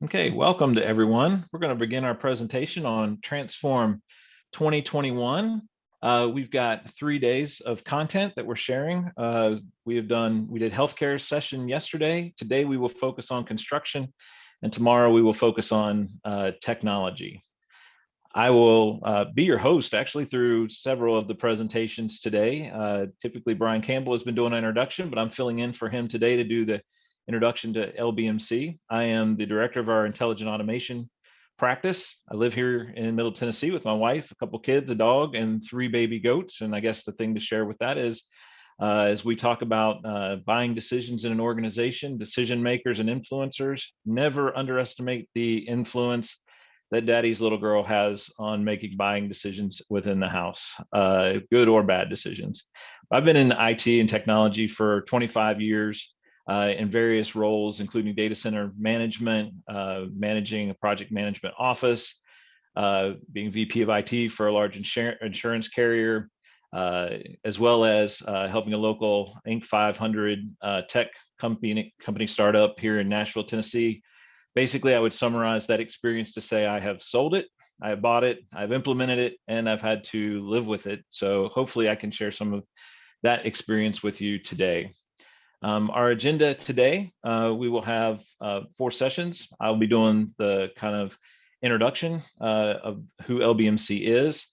Okay, welcome to everyone. We're going to begin our presentation on Transform 2021. We've got 3 days of content that we're sharing. We did healthcare session yesterday. Today we will focus on construction, and tomorrow we will focus on technology. I will be your host actually through several of the presentations today. Typically Brian Campbell has been doing an introduction, but I'm filling in for him today to do the introduction to LBMC. I am the director of our intelligent automation practice. I live here in Middle Tennessee with my wife, a couple kids, a dog, and 3 baby goats. And I guess the thing to share with that is, as we talk about buying decisions in an organization, decision makers and influencers, never underestimate the influence that daddy's little girl has on making buying decisions within the house, good or bad decisions. I've been in IT and technology for 25 years in various roles, including data center management, managing a project management office, being VP of IT for a large insurance carrier, as well as helping a local Inc. 500 tech company startup here in Nashville, Tennessee. Basically, I would summarize that experience to say I have sold it, I have bought it, I've implemented it, and I've had to live with it. So hopefully I can share some of that experience with you today. Our agenda today, we will have 4 sessions. I'll be doing the kind of introduction of who LBMC is.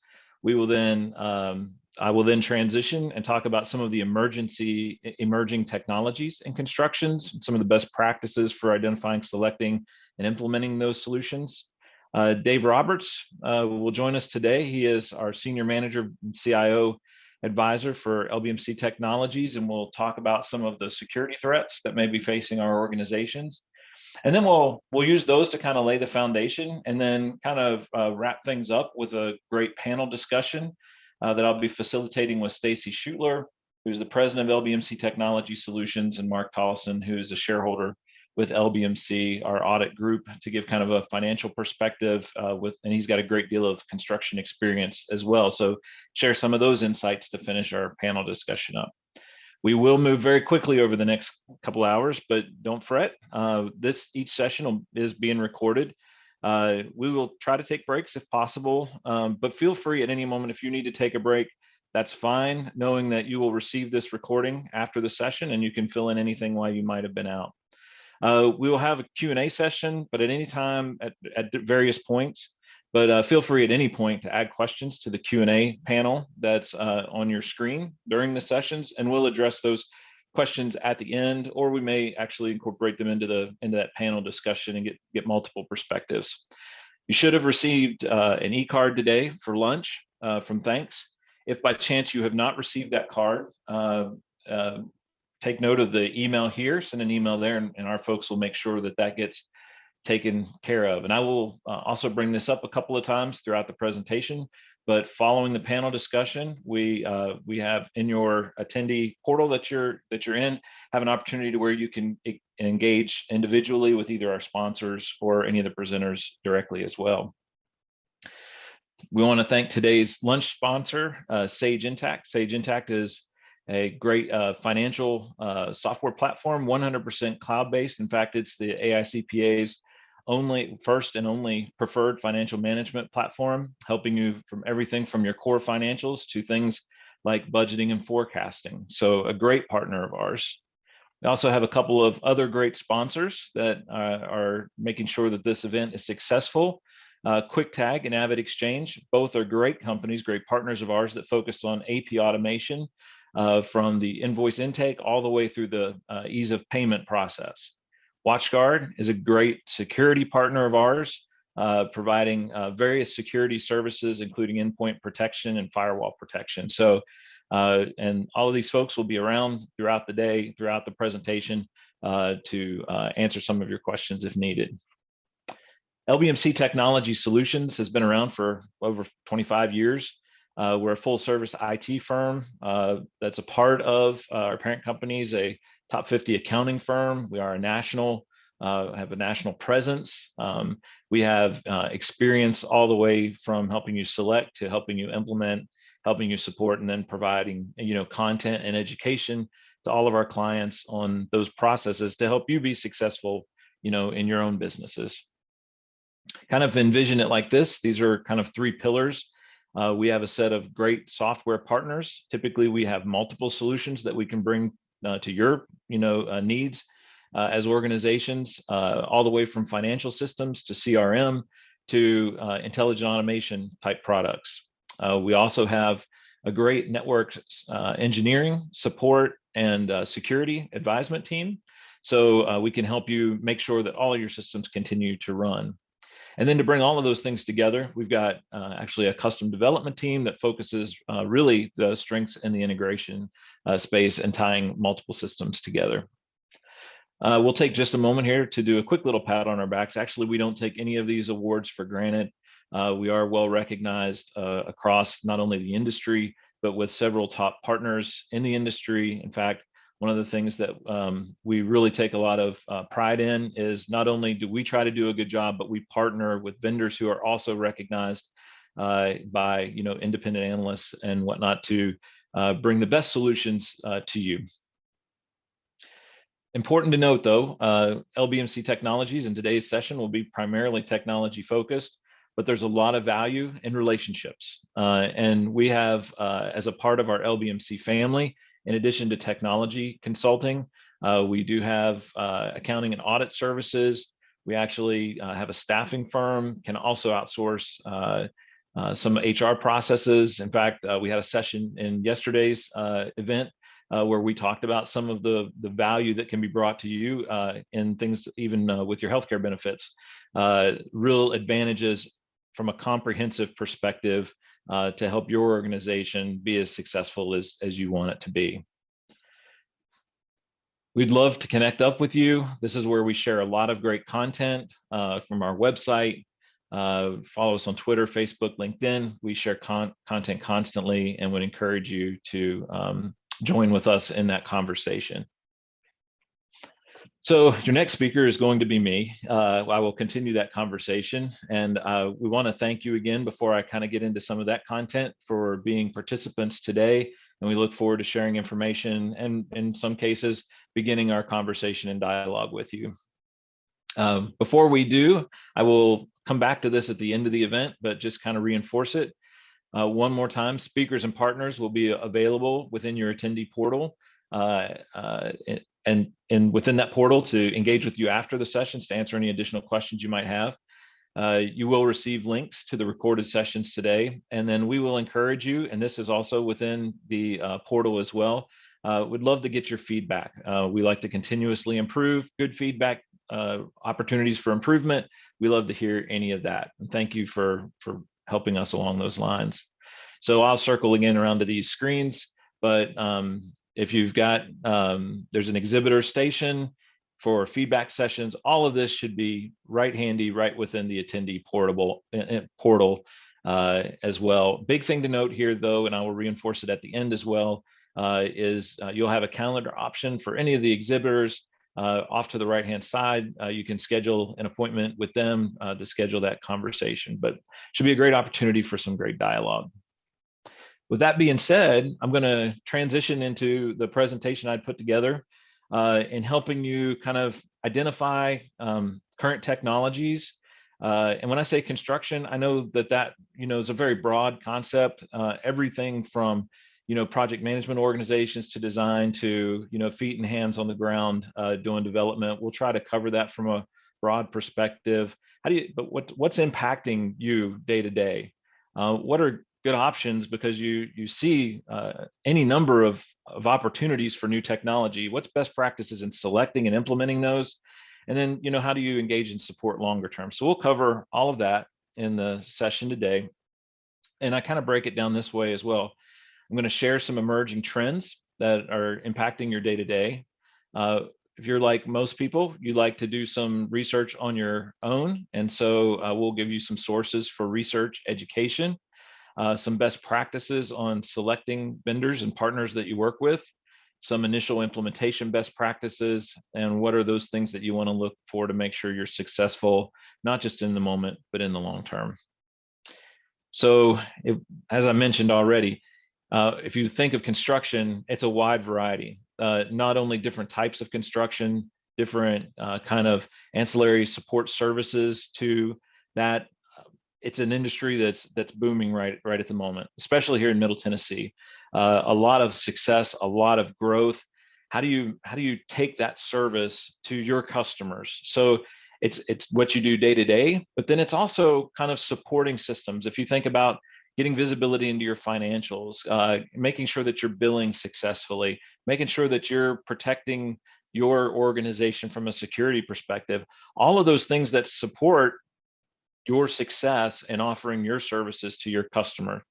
I will then transition and talk about some of the emerging technologies in constructions, some of the best practices for identifying, selecting, and implementing those solutions. Dave Roberts will join us today. He is our Senior Manager, CIO Advisor for LBMC Technologies, and we'll talk about some of the security threats that may be facing our organizations. And then we'll use those to kind of lay the foundation and then kind of wrap things up with a great panel discussion that I'll be facilitating with Stacy Schutler, who's the president of LBMC Technology Solutions, and Mark Tollison, who is a shareholder with LBMC, our audit group, to give kind of a financial perspective and he's got a great deal of construction experience as well. So share some of those insights to finish our panel discussion up. We will move very quickly over the next couple hours, but don't fret. Each session is being recorded. We will try to take breaks if possible, but feel free at any moment if you need to take a break. That's fine, knowing that you will receive this recording after the session and you can fill in anything while you might have been out. We will have a Q&A session, but at any time at various points. But feel free at any point to add questions to the Q&A panel that's on your screen during the sessions, and we'll address those questions at the end, or we may actually incorporate them into that panel discussion and get multiple perspectives. You should have received an e-card today for lunch from Thanks. If by chance you have not received that card, take note of the email here, send an email there, and our folks will make sure that gets taken care of. And I will also bring this up a couple of times throughout the presentation, but following the panel discussion, we have in your attendee portal that you're in, have an opportunity to where you can engage individually with either our sponsors or any of the presenters directly as well. We want to thank today's lunch sponsor, Sage Intacct. Sage Intacct is a great financial software platform, 100% cloud-based. In fact, it's the AICPA's first and only preferred financial management platform, helping you from everything from your core financials to things like budgeting and forecasting. So a great partner of ours. We also have a couple of other great sponsors that are making sure that this event is successful. QuickTag and Avid Exchange, both are great companies, great partners of ours that focus on AP automation, from the invoice intake all the way through the ease of payment process. WatchGuard is a great security partner of ours, providing various security services, including endpoint protection and firewall protection. So, and all of these folks will be around throughout the day, throughout the presentation, to answer some of your questions if needed. LBMC Technology Solutions has been around for over 25 years. We're a full service IT firm that's a part of our parent company is a top 50 accounting firm. We are have a national presence. We have experience all the way from helping you select to helping you implement, helping you support, and then providing content and education to all of our clients on those processes to help you be successful in your own businesses. Kind of envision it like this. These are kind of three pillars. We have a set of great software partners. Typically, we have multiple solutions that we can bring to your needs as organizations, all the way from financial systems to CRM to intelligent automation type products. We also have a great network engineering, support, and security advisement team. So we can help you make sure that all of your systems continue to run. And then to bring all of those things together, we've got actually a custom development team that focuses really the strengths in the integration space and tying multiple systems together. We'll take just a moment here to do a quick little pat on our backs. Actually, we don't take any of these awards for granted. We are well recognized across not only the industry, but with several top partners in the industry. In fact, one of the things that we really take a lot of pride in is not only do we try to do a good job, but we partner with vendors who are also recognized by independent analysts and whatnot to bring the best solutions to you. Important to note, though, LBMC Technologies in today's session will be primarily technology focused, but there's a lot of value in relationships. And we have, as a part of our LBMC family, in addition to technology consulting, we do have accounting and audit services. We actually have a staffing firm, can also outsource some HR processes. In fact, we had a session in yesterday's event where we talked about some of the value that can be brought to you in things, even with your healthcare benefits, real advantages from a comprehensive perspective to help your organization be as successful as you want it to be. We'd love to connect up with you. This is where we share a lot of great content from our website. Follow us on Twitter, Facebook, LinkedIn. We share content constantly and would encourage you to join with us in that conversation. So your next speaker is going to be me. I will continue that conversation. And we want to thank you again before I kind of get into some of that content for being participants today. And we look forward to sharing information and in some cases, beginning our conversation and dialogue with you. Before we do, I will come back to this at the end of the event, but just kind of reinforce it. One more time, speakers and partners will be available within your attendee portal and within that portal to engage with you after the sessions to answer any additional questions you might have. You will receive links to the recorded sessions today, and then we will encourage you, and this is also within the portal as well. We'd love to get your feedback. We like to continuously improve. Good feedback, opportunities for improvement. We love to hear any of that. And thank you for helping us along those lines. So I'll circle again around to these screens, but if you've got, there's an exhibitor station for feedback sessions. All of this should be right handy, right within the attendee portal as well. Big thing to note here though, and I will reinforce it at the end as well, is you'll have a calendar option for any of the exhibitors. Off to the right-hand side, you can schedule an appointment with them to schedule that conversation, but should be a great opportunity for some great dialogue. With that being said, I'm going to transition into the presentation I'd put together in helping you kind of identify current technologies. And when I say construction, I know that is a very broad concept. Everything from project management organizations to design to feet and hands on the ground doing development. We'll try to cover that from a broad perspective. What's impacting you day to day? What are good options, because you see any number of opportunities for new technology? What's best practices in selecting and implementing those? And then how do you engage and support longer term? So we'll cover all of that in the session today. And I kind of break it down this way as well. I'm going to share some emerging trends that are impacting your day-to-day. If you're like most people, you like to do some research on your own. And so we'll give you some sources for research, education, some best practices on selecting vendors and partners that you work with, some initial implementation best practices, and what are those things that you want to look for to make sure you're successful, not just in the moment, but in the long term. So as I mentioned already, if you think of construction, it's a wide variety, not only different types of construction, different kind of ancillary support services to that it's an industry that's booming right at the moment, especially here in Middle Tennessee. A lot of success, a lot of growth. How do you take that service to your customers? So it's what you do day to day, but then it's also kind of supporting systems. If you think about getting visibility into your financials, making sure that you're billing successfully, making sure that you're protecting your organization from a security perspective, all of those things that support your success in offering your services to your customer.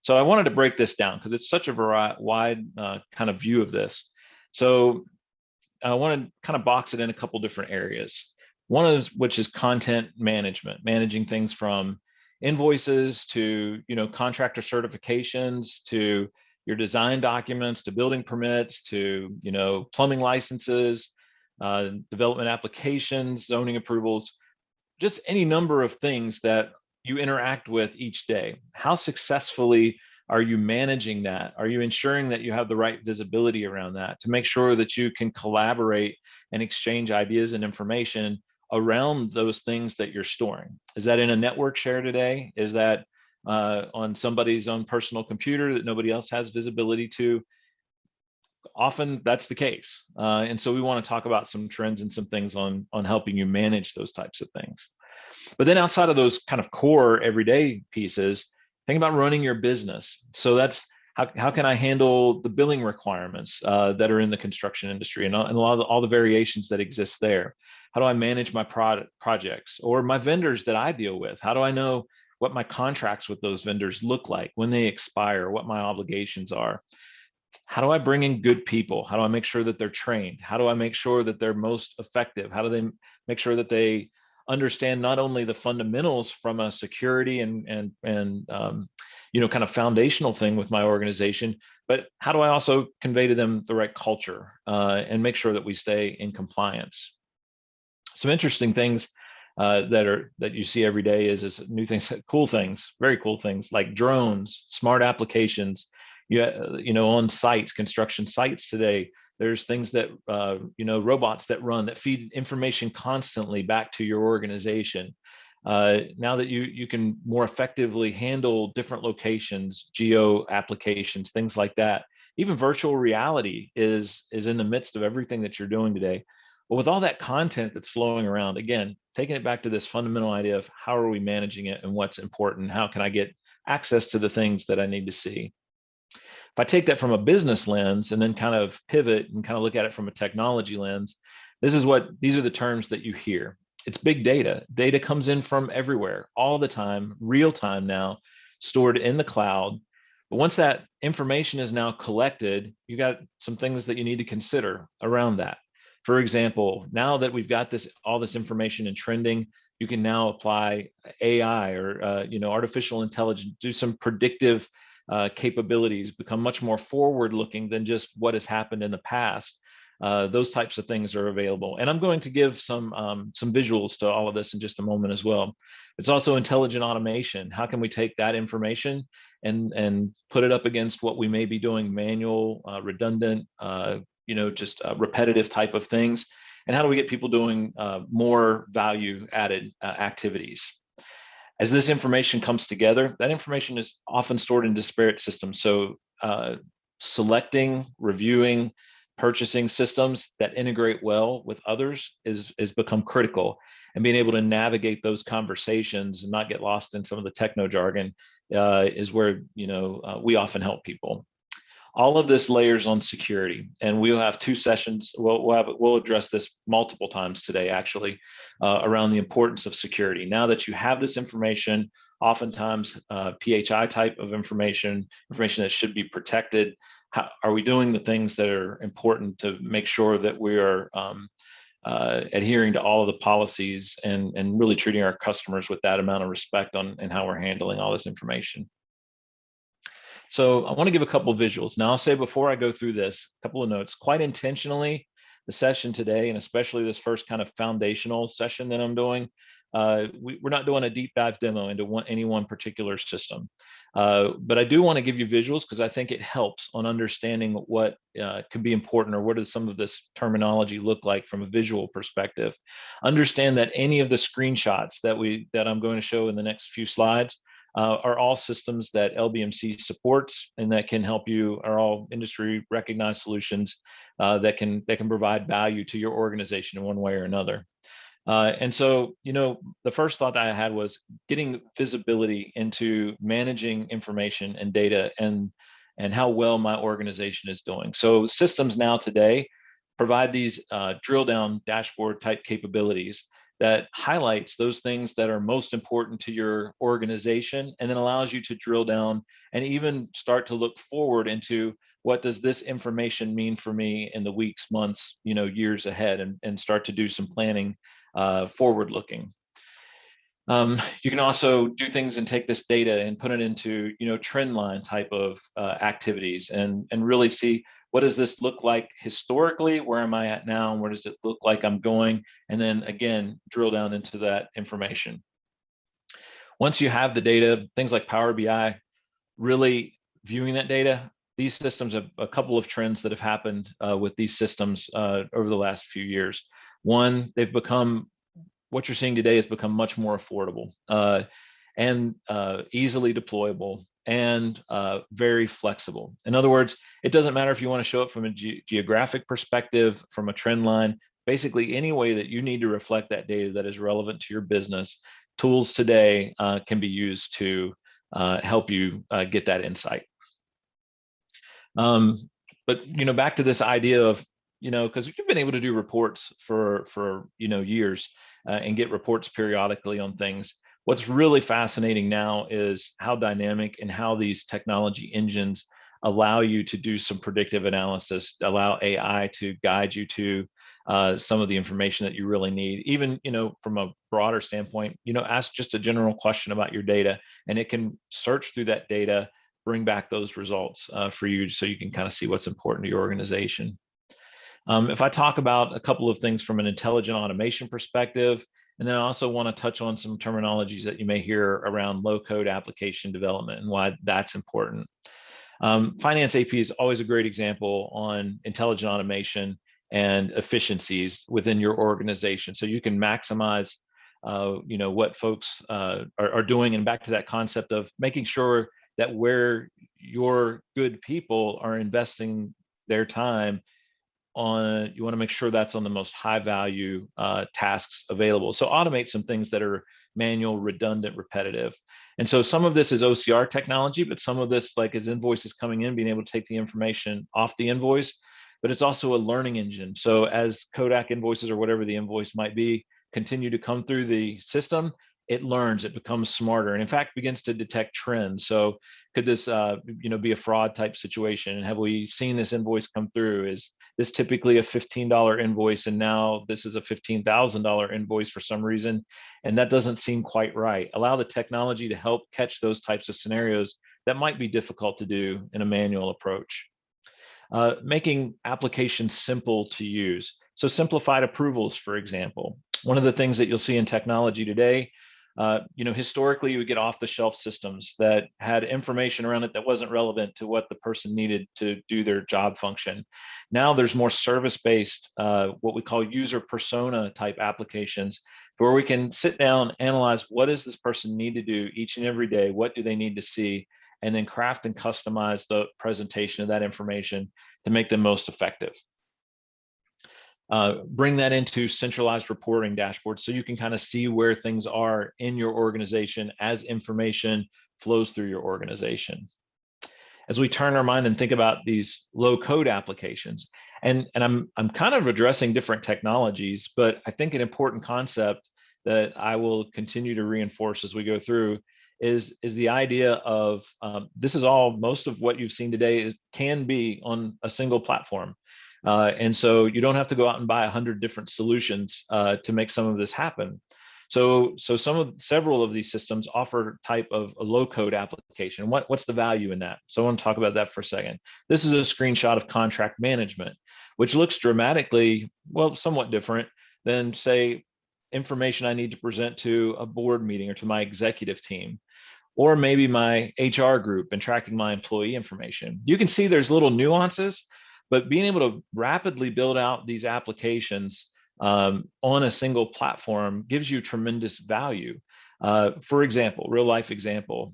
So I wanted to break this down because it's such a wide kind of view of this. So I want to kind of box it in a couple different areas. One is which is content management, managing things from invoices to contractor certifications to your design documents to building permits to plumbing licenses, development applications, zoning approvals, just any number of things that you interact with each day. How successfully are you managing that? Are you ensuring that you have the right visibility around that to make sure that you can collaborate and exchange ideas and information around those things that you're storing? Is that in a network share today? Is that on somebody's own personal computer that nobody else has visibility to? Often that's the case. And so we want to talk about some trends and some things on helping you manage those types of things. But then outside of those kind of core everyday pieces, think about running your business. So that's how can I handle the billing requirements that are in the construction industry and a lot of all the variations that exist there? How do I manage my projects or my vendors that I deal with? How do I know what my contracts with those vendors look like, when they expire, what my obligations are? How do I bring in good people? How do I make sure that they're trained? How do I make sure that they're most effective? How do they make sure that they understand not only the fundamentals from a security and kind of foundational thing with my organization, but how do I also convey to them the right culture and make sure that we stay in compliance? Some interesting things that you see every day is new things, cool things, very cool things like drones, smart applications. On sites, construction sites today, there's things that robots that run that feed information constantly back to your organization. Now that you can more effectively handle different locations, geo applications, things like that. Even virtual reality is in the midst of everything that you're doing today. But with all that content that's flowing around, again, taking it back to this fundamental idea of how are we managing it and what's important, how can I get access to the things that I need to see? If I take that from a business lens and then kind of pivot and kind of look at it from a technology lens, these are the terms that you hear. It's big data. Data comes in from everywhere, all the time, real time now, stored in the cloud. But once that information is now collected, you got some things that you need to consider around that. For example, now that we've got all this information in trending, you can now apply AI or artificial intelligence, do some predictive capabilities, become much more forward-looking than just what has happened in the past. Those types of things are available, and I'm going to give some visuals to all of this in just a moment as well. It's also intelligent automation. How can we take that information and put it up against what we may be doing manual, redundant, just repetitive type of things, and how do we get people doing more value-added activities? As this information comes together, that information is often stored in disparate systems. So selecting, reviewing, purchasing systems that integrate well with others is become critical. And being able to navigate those conversations and not get lost in some of the techno jargon is where we often help people. All of this layers on security, and we'll have two sessions. We'll address this multiple times today, actually, around the importance of security. Now that you have this information, oftentimes PHI type of information that should be protected. How are we doing the things that are important to make sure that we are adhering to all of the policies and really treating our customers with that amount of respect and how we're handling all this information? So I want to give a couple of visuals. Now I'll say before I go through this, a couple of notes. Quite intentionally, the session today, and especially this first kind of foundational session that I'm doing, we're not doing a deep dive demo into any one particular system. But I do want to give you visuals because I think it helps on understanding what could be important, or what does some of this terminology look like from a visual perspective. Understand that any of the screenshots that I'm going to show in the next few slides are all systems that LBMC supports and that can help you, are all industry recognized solutions that can provide value to your organization in one way or another. And so, the first thought that I had was getting visibility into managing information and data, and how well my organization is doing. So systems now today provide these drill down dashboard type capabilities that highlights those things that are most important to your organization, and then allows you to drill down and even start to look forward into what does this information mean for me in the weeks, months, years ahead, and start to do some planning forward looking. You can also do things and take this data and put it into trend line type of activities, and really see what does this look like historically, where am I at now, and where does it look like I'm going, and then again drill down into that information. Once you have the data, things like Power BI, really viewing that data, these systems have a couple of trends that have happened with these systems over the last few years. One, what you're seeing today has become much more affordable and easily deployable, and very flexible. In other words, it doesn't matter if you want to show it from a geographic perspective, from a trend line, basically any way that you need to reflect that data that is relevant to your business. Tools today can be used to help you get that insight. But back to this idea of, because you've been able to do reports for years and get reports periodically on things. What's really fascinating now is how dynamic and how these technology engines allow you to do some predictive analysis, allow AI to guide you to some of the information that you really need. Even, from a broader standpoint, ask just a general question about your data, and it can search through that data, bring back those results for you, so you can kind of see what's important to your organization. If I talk about a couple of things from an intelligent automation perspective, and then I also want to touch on some terminologies that you may hear around low-code application development and why that's important. Finance AP is always a great example on intelligent automation and efficiencies within your organization, so you can maximize what folks are doing, and back to that concept of making sure that where your good people are investing their time on, you want to make sure that's on the most high value tasks available. So automate some things that are manual, redundant, repetitive. And so some of this is OCR technology, but some of this, like as invoices coming in, being able to take the information off the invoice, but it's also a learning engine. So as Kodak invoices or whatever the invoice might be continue to come through the system, it learns, it becomes smarter, and in fact begins to detect trends. So could this be a fraud type situation? And have we seen this invoice come through? Is this typically a $15 invoice, and now this is a $15,000 invoice for some reason, and that doesn't seem quite right? Allow the technology to help catch those types of scenarios that might be difficult to do in a manual approach. Making applications simple to use. So simplified approvals, for example. One of the things that you'll see in technology today, historically you would get off-the-shelf systems that had information around it that wasn't relevant to what the person needed to do their job function. Now there's more service-based, what we call user persona type applications, where we can sit down, analyze what does this person need to do each and every day, what do they need to see, and then craft and customize the presentation of that information to make them most effective. Bring that into centralized reporting dashboards so you can kind of see where things are in your organization as information flows through your organization. As we turn our mind and think about these low-code applications, and I'm kind of addressing different technologies, but I think an important concept that I will continue to reinforce as we go through is the idea of this is all, most of what you've seen today can be on a single platform. And so you don't have to go out and buy 100 different solutions to make some of this happen. So several of these systems offer type of a low-code application. What's the value in that? So I want to talk about that for a second. This is a screenshot of contract management, which looks dramatically, well, somewhat different than, say, information I need to present to a board meeting or to my executive team, or maybe my HR group and tracking my employee information. You can see there's little nuances, but being able to rapidly build out these applications on a single platform gives you tremendous value. For example, real life example,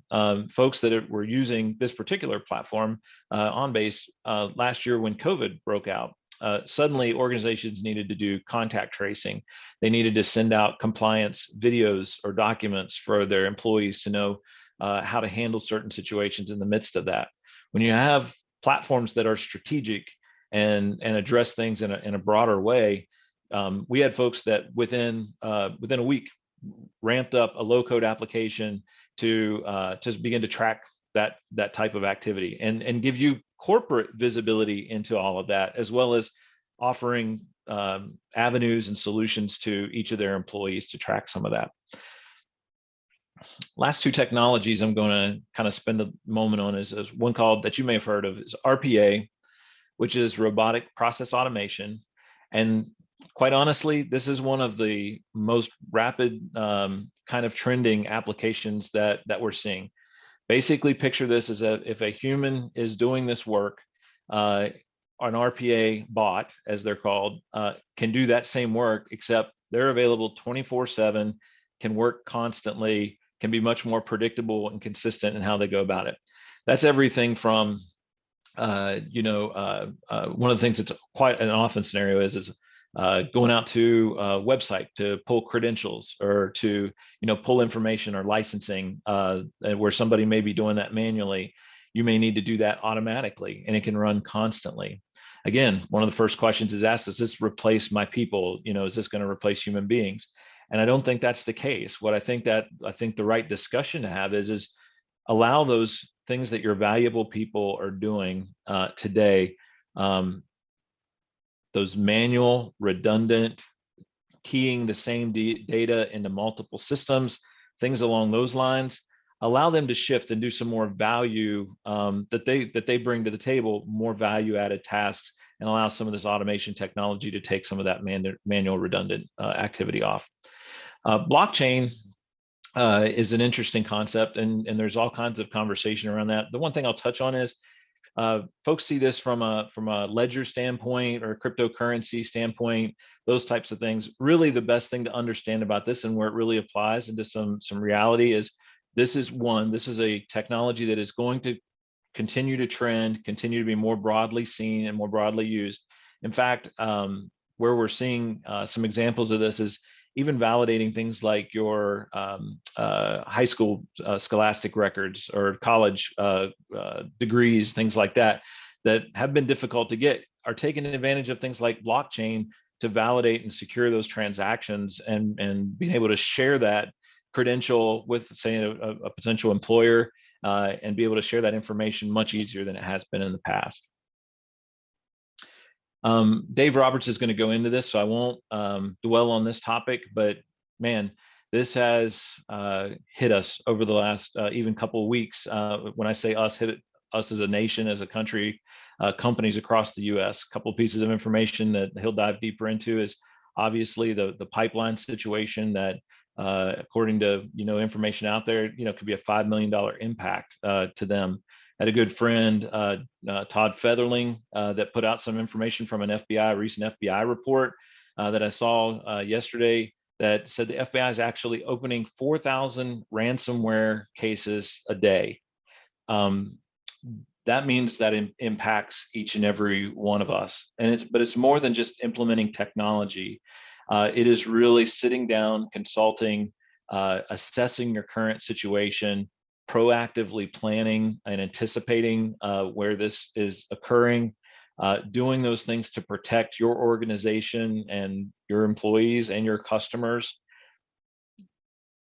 folks that were using this particular platform OnBase last year when COVID broke out, suddenly organizations needed to do contact tracing. They needed to send out compliance videos or documents for their employees to know how to handle certain situations in the midst of that. When you have platforms that are strategic and address things in a broader way, we had folks that within a week ramped up a low code application to begin to track that type of activity and give you corporate visibility into all of that, as well as offering avenues and solutions to each of their employees to track some of that. Last two technologies I'm going to kind of spend a moment on is one called, that you may have heard of, is RPA, which is robotic process automation. And quite honestly, this is one of the most rapid kind of trending applications that we're seeing. Basically, picture this as if a human is doing this work, an RPA bot, as they're called, can do that same work, except they're available 24/7, can work constantly, can be much more predictable and consistent in how they go about it. That's everything from, one of the things that's quite an often scenario is going out to a website to pull credentials or to pull information or licensing where somebody may be doing that manually. You may need to do that automatically, and it can run constantly. Again, one of the first questions is asked, does this replace my people? Is this going to replace human beings? And I don't think that's the case. What I think the right discussion to have is allow those things that your valuable people are doing today, those manual, redundant, keying the same data into multiple systems, things along those lines, allow them to shift and do some more value that they bring to the table, more value added tasks, and allow some of this automation technology to take some of that manual redundant activity off. Blockchain is an interesting concept, and there's all kinds of conversation around that. The one thing I'll touch on is folks see this from a ledger standpoint or a cryptocurrency standpoint, those types of things. Really, the best thing to understand about this and where it really applies into some reality is this is a technology that is going to continue to trend, continue to be more broadly seen and more broadly used. In fact, where we're seeing some examples of this is even validating things like your high school scholastic records or college degrees, things like that have been difficult to get, are taking advantage of things like blockchain to validate and secure those transactions, and being able to share that credential with, say, a potential employer and be able to share that information much easier than it has been in the past. Dave Roberts is going to go into this, so I won't dwell on this topic, but man, this has hit us over the last even couple of weeks. When I say us, hit us as a nation, as a country, companies across the US. A couple of pieces of information that he'll dive deeper into is obviously the pipeline situation that, according to information out there, could be a $5 million impact to them. Had a good friend, Todd Featherling, that put out some information from an recent FBI report that I saw yesterday that said the FBI is actually opening 4,000 ransomware cases a day. That means that it impacts each and every one of us. But it's more than just implementing technology. It is really sitting down, consulting, assessing your current situation, proactively planning and anticipating where this is occurring, doing those things to protect your organization and your employees and your customers.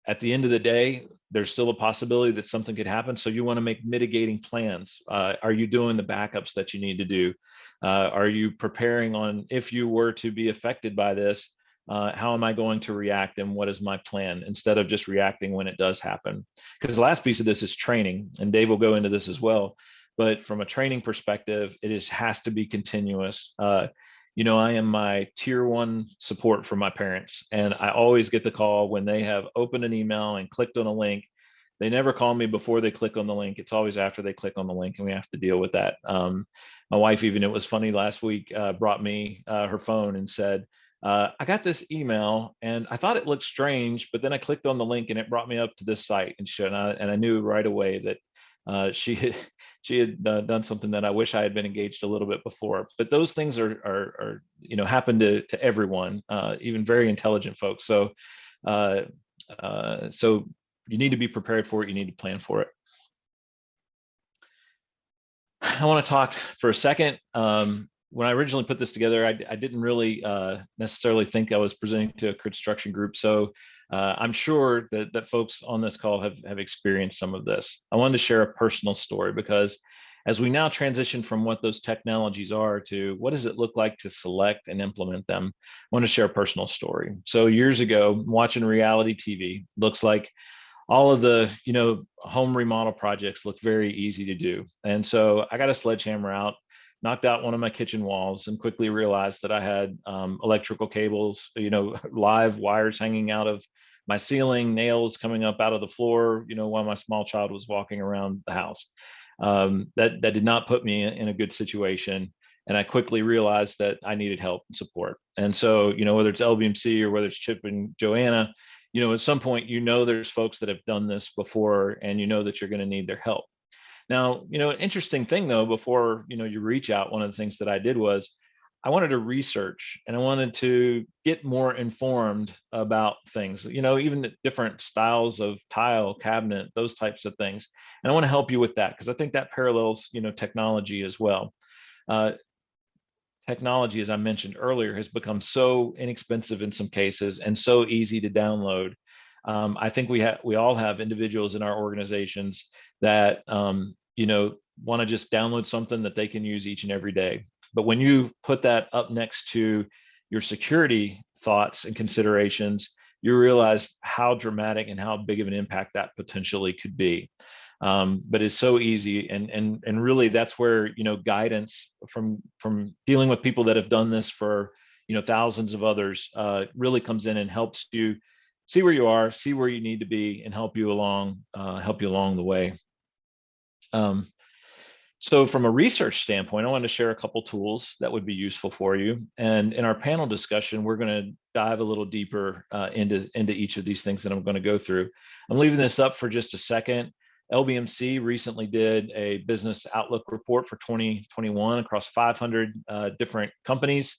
At the end of the day, there's still a possibility that something could happen. So you want to make mitigating plans. Are you doing the backups that you need to do? Are you preparing on, if you were to be affected by this, how am I going to react and what is my plan, instead of just reacting when it does happen? Because the last piece of this is training, and Dave will go into this as well. But from a training perspective, it has to be continuous. I am my tier one support for my parents. And I always get the call when they have opened an email and clicked on a link. They never call me before they click on the link. It's always after they click on the link, and we have to deal with that. My wife, even, it was funny, last week, brought me her phone and said, I got this email and I thought it looked strange, but then I clicked on the link and it brought me up to this site. And I knew right away that she had done something that I wish I had been engaged a little bit before. But those things are happen to everyone, even very intelligent folks. So you need to be prepared for it. You need to plan for it. I want to talk for a second. When I originally put this together, I didn't really necessarily think I was presenting to a construction group. So I'm sure that folks on this call have experienced some of this. I wanted to share a personal story because as we now transition from what those technologies are to what does it look like to select and implement them, I want to share a personal story. So years ago, watching reality TV, looks like all of the home remodel projects look very easy to do, and so I got a sledgehammer out, knocked out one of my kitchen walls, and quickly realized that I had electrical cables, live wires hanging out of my ceiling, nails coming up out of the floor, while my small child was walking around the house. That did not put me in a good situation, and I quickly realized that I needed help and support. And so, whether it's LBMC or whether it's Chip and Joanna, at some point, there's folks that have done this before, and that you're going to need their help. Now, an interesting thing though, before you reach out, one of the things that I did was I wanted to research and I wanted to get more informed about things, even the different styles of tile, cabinet, those types of things. And I want to help you with that because I think that parallels, technology as well. Uh, Technology, as I mentioned earlier, has become so inexpensive in some cases and so easy to download. I think we all have individuals in our organizations that want to just download something that they can use each and every day. But when you put that up next to your security thoughts and considerations, you realize how dramatic and how big of an impact that potentially could be. But it's so easy, and really that's where guidance from dealing with people that have done this for thousands of others really comes in and helps you see where you are, see where you need to be, and help you along the way. So from a research standpoint, I want to share a couple tools that would be useful for you. And in our panel discussion, we're going to dive a little deeper into each of these things that I'm going to go through. I'm leaving this up for just a second. LBMC recently did a business outlook report for 2021 across 500 different companies.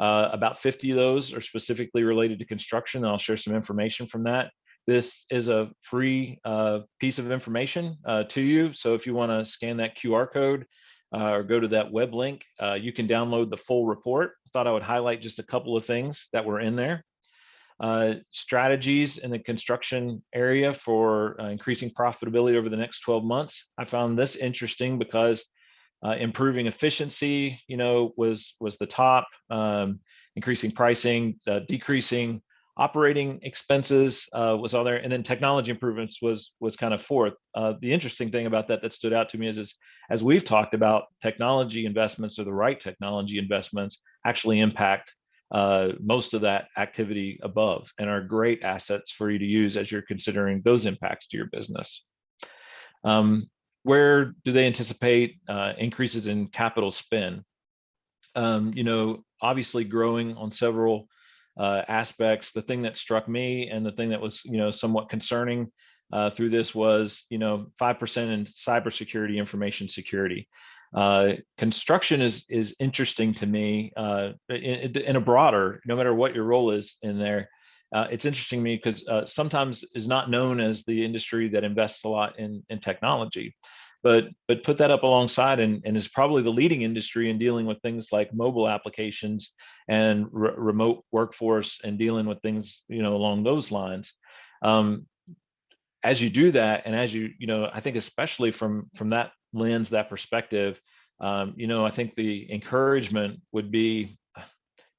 About 50 of those are specifically related to construction, and I'll share some information from that. This is a free piece of information to you. So if you want to scan that QR code or go to that web link, you can download the full report. I thought I would highlight just a couple of things that were in there. Strategies in the construction area for increasing profitability over the next 12 months. I found this interesting because improving efficiency, was the top, increasing pricing, decreasing operating expenses was all there, and then technology improvements was kind of fourth. The interesting thing about that stood out to me is as we've talked about, technology investments, or the right technology investments, actually impact most of that activity above and are great assets for you to use as you're considering those impacts to your business. Where do they anticipate increases in capital spend? Obviously growing on several aspects. The thing that struck me and the thing that was somewhat concerning through this was 5% in cybersecurity, information security. Construction is interesting to me in a broader, no matter what your role is in there. It's interesting to me because sometimes is not known as the industry that invests a lot in technology, but put that up alongside and is probably the leading industry in dealing with things like mobile applications and remote workforce and dealing with things along those lines. As you do that, and as I think especially from that lens, that perspective, I think the encouragement would be,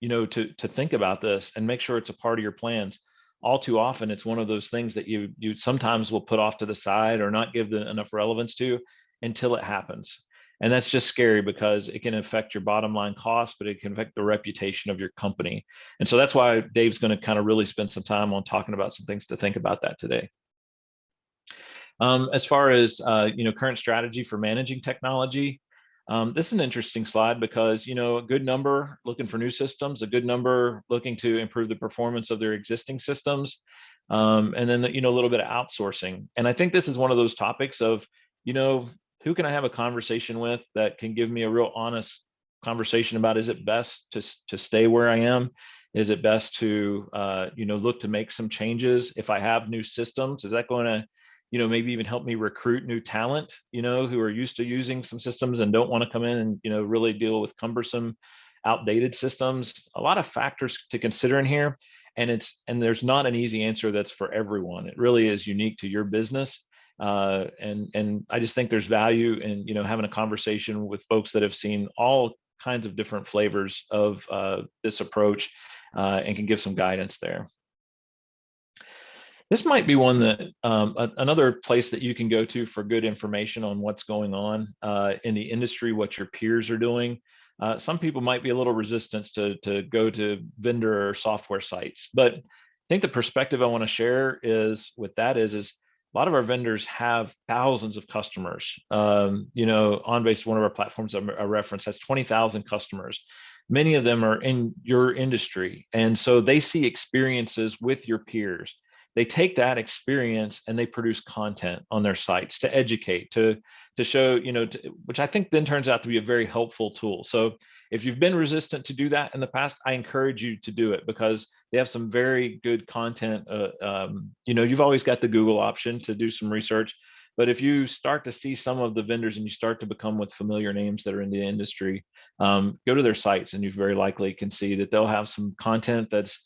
to think about this and make sure it's a part of your plans. All too often, it's one of those things that you sometimes will put off to the side or not give enough relevance to until it happens. And that's just scary because it can affect your bottom line cost, but it can affect the reputation of your company. And so that's why Dave's going to kind of really spend some time on talking about some things to think about that today. As far as current strategy for managing technology, this is an interesting slide because a good number looking for new systems, a good number looking to improve the performance of their existing systems, and then a little bit of outsourcing. And I think this is one of those topics of who can I have a conversation with that can give me a real honest conversation about, is it best to stay where I am? Is it best to look to make some changes? If I have new systems, is that going to maybe even help me recruit new talent, who are used to using some systems and don't want to come in and really deal with cumbersome, outdated systems? A lot of factors to consider in here. And there's not an easy answer that's for everyone. It really is unique to your business. And I just think there's value in, having a conversation with folks that have seen all kinds of different flavors of this approach and can give some guidance there. This might be one that another place that you can go to for good information on what's going on in the industry, what your peers are doing. Some people might be a little resistant to go to vendor or software sites, but I think the perspective I want to share is a lot of our vendors have thousands of customers. OnBase, one of our platforms I reference, has 20,000 customers. Many of them are in your industry, and so they see experiences with your peers. They take that experience and they produce content on their sites to educate, to show, which I think then turns out to be a very helpful tool. So if you've been resistant to do that in the past, I encourage you to do it because they have some very good content. You've always got the Google option to do some research, but if you start to see some of the vendors and you start to become with familiar names that are in the industry, go to their sites and you very likely can see that they'll have some content that's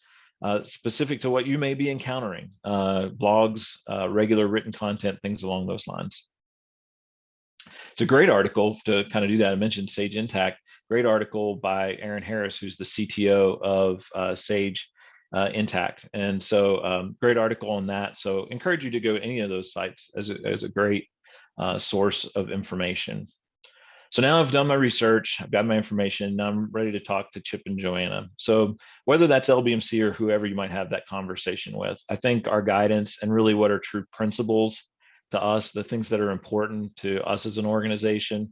specific to what you may be encountering, blogs, regular written content, things along those lines. It's a great article to kind of do that. I mentioned Sage Intacct, great article by Aaron Harris, who's the CTO of Sage Intacct. And so great article on that. So encourage you to go to any of those sites as a great source of information. So now I've done my research, I've got my information, now I'm ready to talk to Chip and Joanna. So whether that's LBMC or whoever you might have that conversation with, I think our guidance and really what are true principles to us, the things that are important to us as an organization,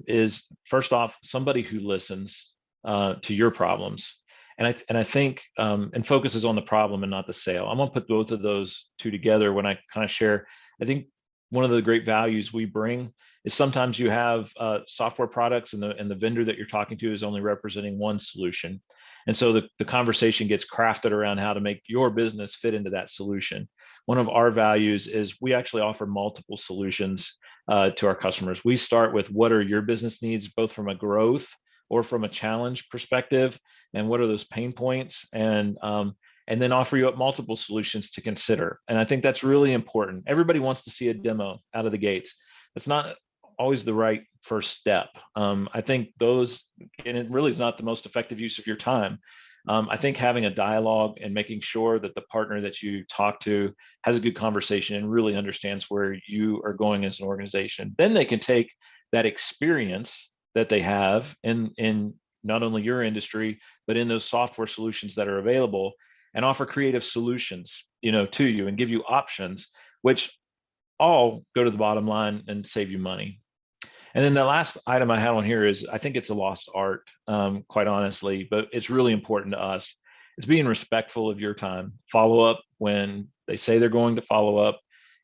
is first off, somebody who listens to your problems. And I think and focuses on the problem and not the sale. I'm gonna put both of those two together when I kind of share. I think one of the great values we bring is sometimes you have software products and the vendor that you're talking to is only representing one solution. And so the conversation gets crafted around how to make your business fit into that solution. One of our values is we actually offer multiple solutions to our customers. We start with what are your business needs, both from a growth or from a challenge perspective, and what are those pain points, and then offer you up multiple solutions to consider. And I think that's really important. Everybody wants to see a demo out of the gates. It's not always the right first step. I think those, and it really is not the most effective use of your time. I think having a dialogue and making sure that the partner that you talk to has a good conversation and really understands where you are going as an organization. Then they can take that experience that they have in not only your industry, but in those software solutions that are available, and offer creative solutions, to you and give you options, which all go to the bottom line and save you money. And then the last item I have on here is, I think it's a lost art, quite honestly, but it's really important to us. It's being respectful of your time. Follow up when they say they're going to follow up,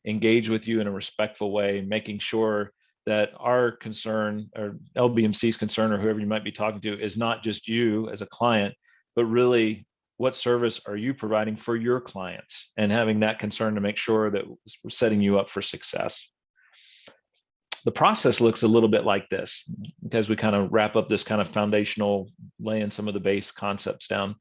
engage with you in a respectful way, making sure that our concern or LBMC's concern or whoever you might be talking to is not just you as a client, but really what service are you providing for your clients, and having that concern to make sure that we're setting you up for success. The process looks a little bit like this as we kind of wrap up this kind of foundational, laying some of the base concepts down.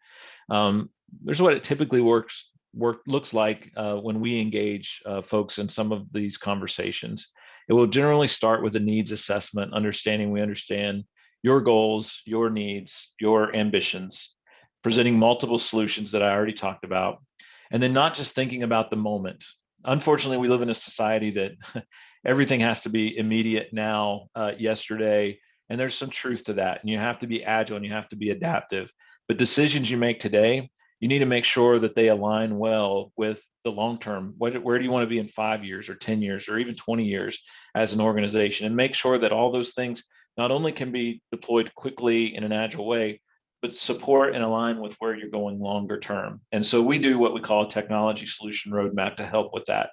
There's what it typically looks like when we engage folks in some of these conversations. It will generally start with a needs assessment, we understand your goals, your needs, your ambitions, presenting multiple solutions that I already talked about, and then not just thinking about the moment. Unfortunately, we live in a society that everything has to be immediate now, yesterday. And there's some truth to that. And you have to be agile and you have to be adaptive. But decisions you make today, you need to make sure that they align well with the long term. Where do you want to be in 5 years or 10 years or even 20 years as an organization? And make sure that all those things not only can be deployed quickly in an agile way, but support and align with where you're going longer term. And so we do what we call a technology solution roadmap to help with that,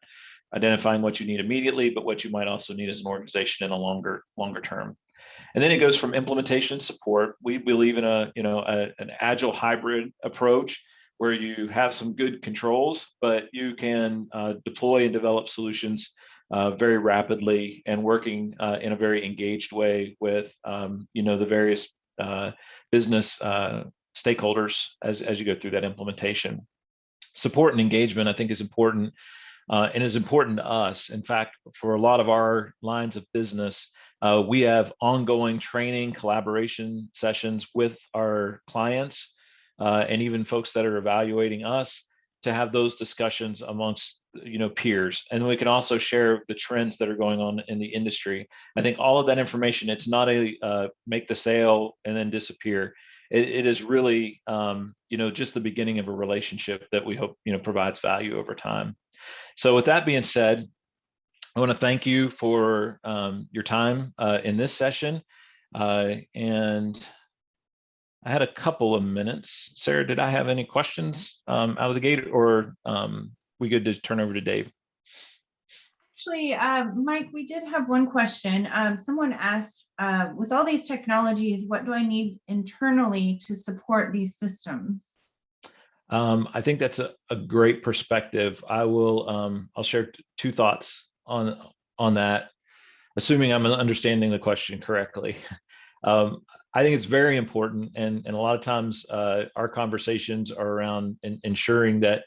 identifying what you need immediately, but what you might also need as an organization in a longer term. And then it goes from implementation support. We believe in an agile hybrid approach where you have some good controls, but you can deploy and develop solutions very rapidly and working in a very engaged way with the various business stakeholders as you go through that implementation. Support and engagement, I think, is important and is important to us. In fact, for a lot of our lines of business, we have ongoing training, collaboration sessions with our clients and even folks that are evaluating us to have those discussions amongst peers. And we can also share the trends that are going on in the industry. I think all of that information, it's not a make the sale and then disappear. It is really just the beginning of a relationship that we hope provides value over time. So with that being said, I want to thank you for your time in this session. And I had a couple of minutes. Sarah, did I have any questions out of the gate, or we good to turn over to Dave? Actually, Mike, we did have one question. Someone asked, with all these technologies, what do I need internally to support these systems? I think that's a great perspective. I'll share two thoughts on that, assuming I'm understanding the question correctly. I think it's very important, and a lot of times our conversations are around ensuring that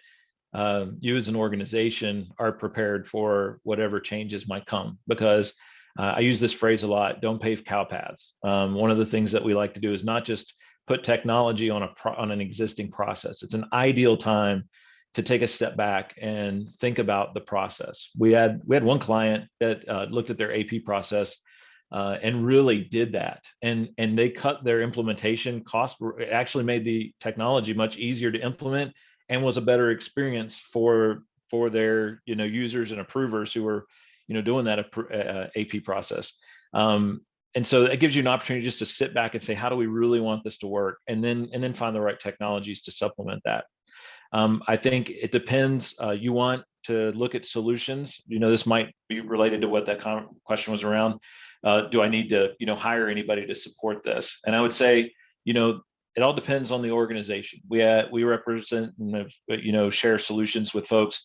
you as an organization are prepared for whatever changes might come, because I use this phrase a lot: don't pave cow paths. One of the things that we like to do is not just put technology on an existing process. It's an ideal time to take a step back and think about the process. We had one client that looked at their AP process and really did that, and they cut their implementation cost. It actually made the technology much easier to implement and was a better experience for their users and approvers who were doing that AP process. And so it gives you an opportunity just to sit back and say, how do we really want this to work, and then find the right technologies to supplement that. I think it depends. You want to look at solutions. This might be related to what that question was around. Do I need to hire anybody to support this? And I would say it all depends on the organization. We represent and share solutions with folks.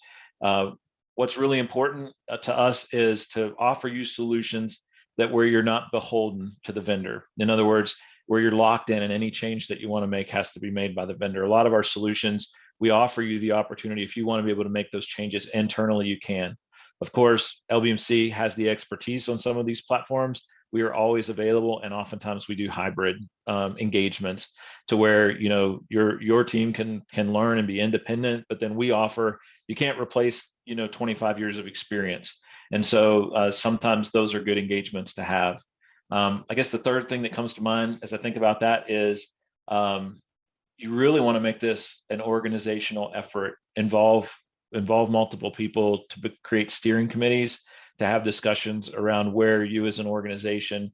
What's really important to us is to offer you solutions that where you're not beholden to the vendor. In other words, where you're locked in, and any change that you want to make has to be made by the vendor. A lot of our solutions, we offer you the opportunity, if you want to be able to make those changes internally, you can. Of course, LBMC has the expertise on some of these platforms. We are always available, and oftentimes we do hybrid engagements to where your team can learn and be independent, but then we offer, you can't replace 25 years of experience. And so sometimes those are good engagements to have. I guess the third thing that comes to mind as I think about that is you really want to make this an organizational effort, involve multiple people to create steering committees, to have discussions around where you as an organization,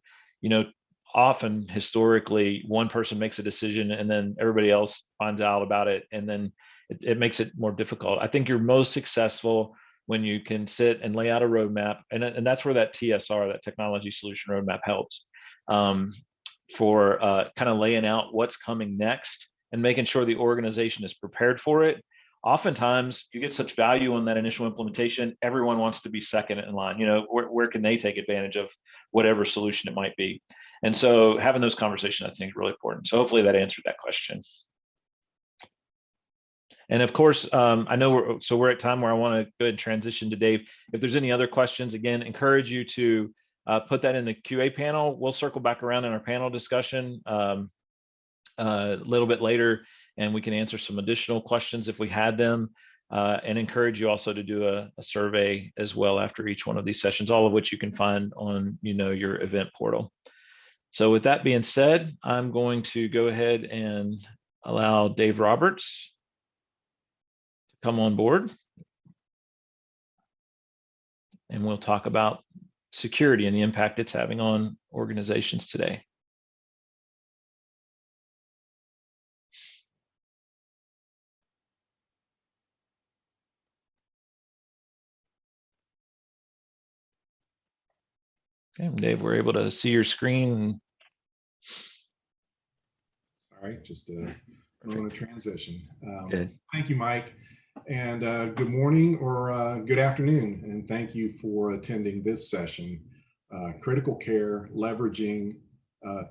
often historically one person makes a decision and then everybody else finds out about it, and then it makes it more difficult. I think you're most successful when you can sit and lay out a roadmap, and that's where that TSR, that technology solution roadmap, helps for kind of laying out what's coming next and making sure the organization is prepared for it. Oftentimes you get such value on that initial implementation, everyone wants to be second in line. Where can they take advantage of whatever solution it might be? And so having those conversations, I think, is really important. So hopefully that answered that question. And of course, I know we're at time where I want to go ahead and transition to Dave. If there's any other questions, again, encourage you to put that in the QA panel. We'll circle back around in our panel discussion a little bit later, and we can answer some additional questions if we had them. and encourage you also to do a survey as well after each one of these sessions, all of which you can find on your event portal. So with that being said, I'm going to go ahead and allow Dave Roberts to come on board, and we'll talk about security and the impact it's having on organizations today. Okay, Dave, we're able to see your screen. All right, just a moment of transition. Good. Thank you, Mike, and good morning or good afternoon, and thank you for attending this session, Critical Care, Leveraging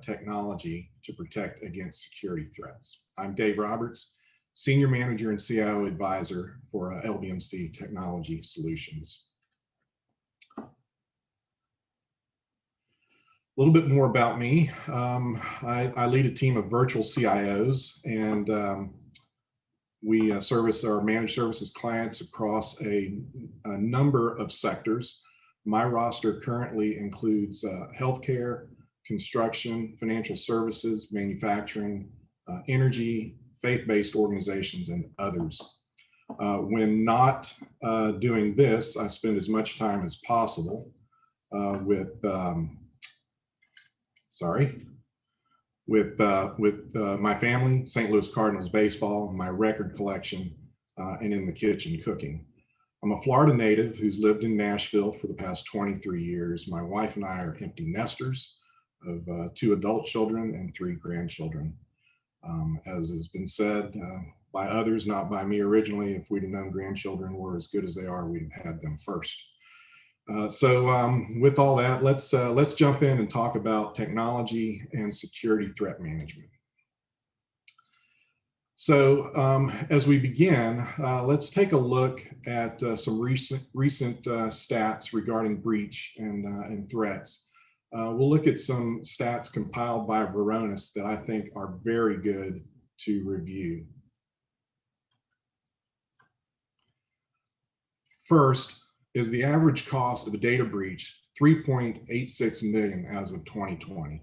Technology to Protect Against Security Threats. I'm Dave Roberts, Senior Manager and CIO Advisor for LBMC Technology Solutions. A little bit more about me. I lead a team of virtual CIOs, and we service our managed services clients across a number of sectors. My roster currently includes healthcare, construction, financial services, manufacturing, energy, faith-based organizations, and others. When not doing this, I spend as much time as possible with my family, St. Louis Cardinals baseball, my record collection, and in the kitchen cooking. I'm a Florida native who's lived in Nashville for the past 23 years. My wife and I are empty nesters of 2 adult children and 3 grandchildren. As has been said by others, not by me originally, if we'd have known grandchildren were as good as they are, we'd have had them first. With all that, let's jump in and talk about technology and security threat management. So as we begin, let's take a look at some recent stats regarding breach and threats. We'll look at some stats compiled by Varonis that I think are very good to review. First, is the average cost of a data breach $3.86 million as of 2020.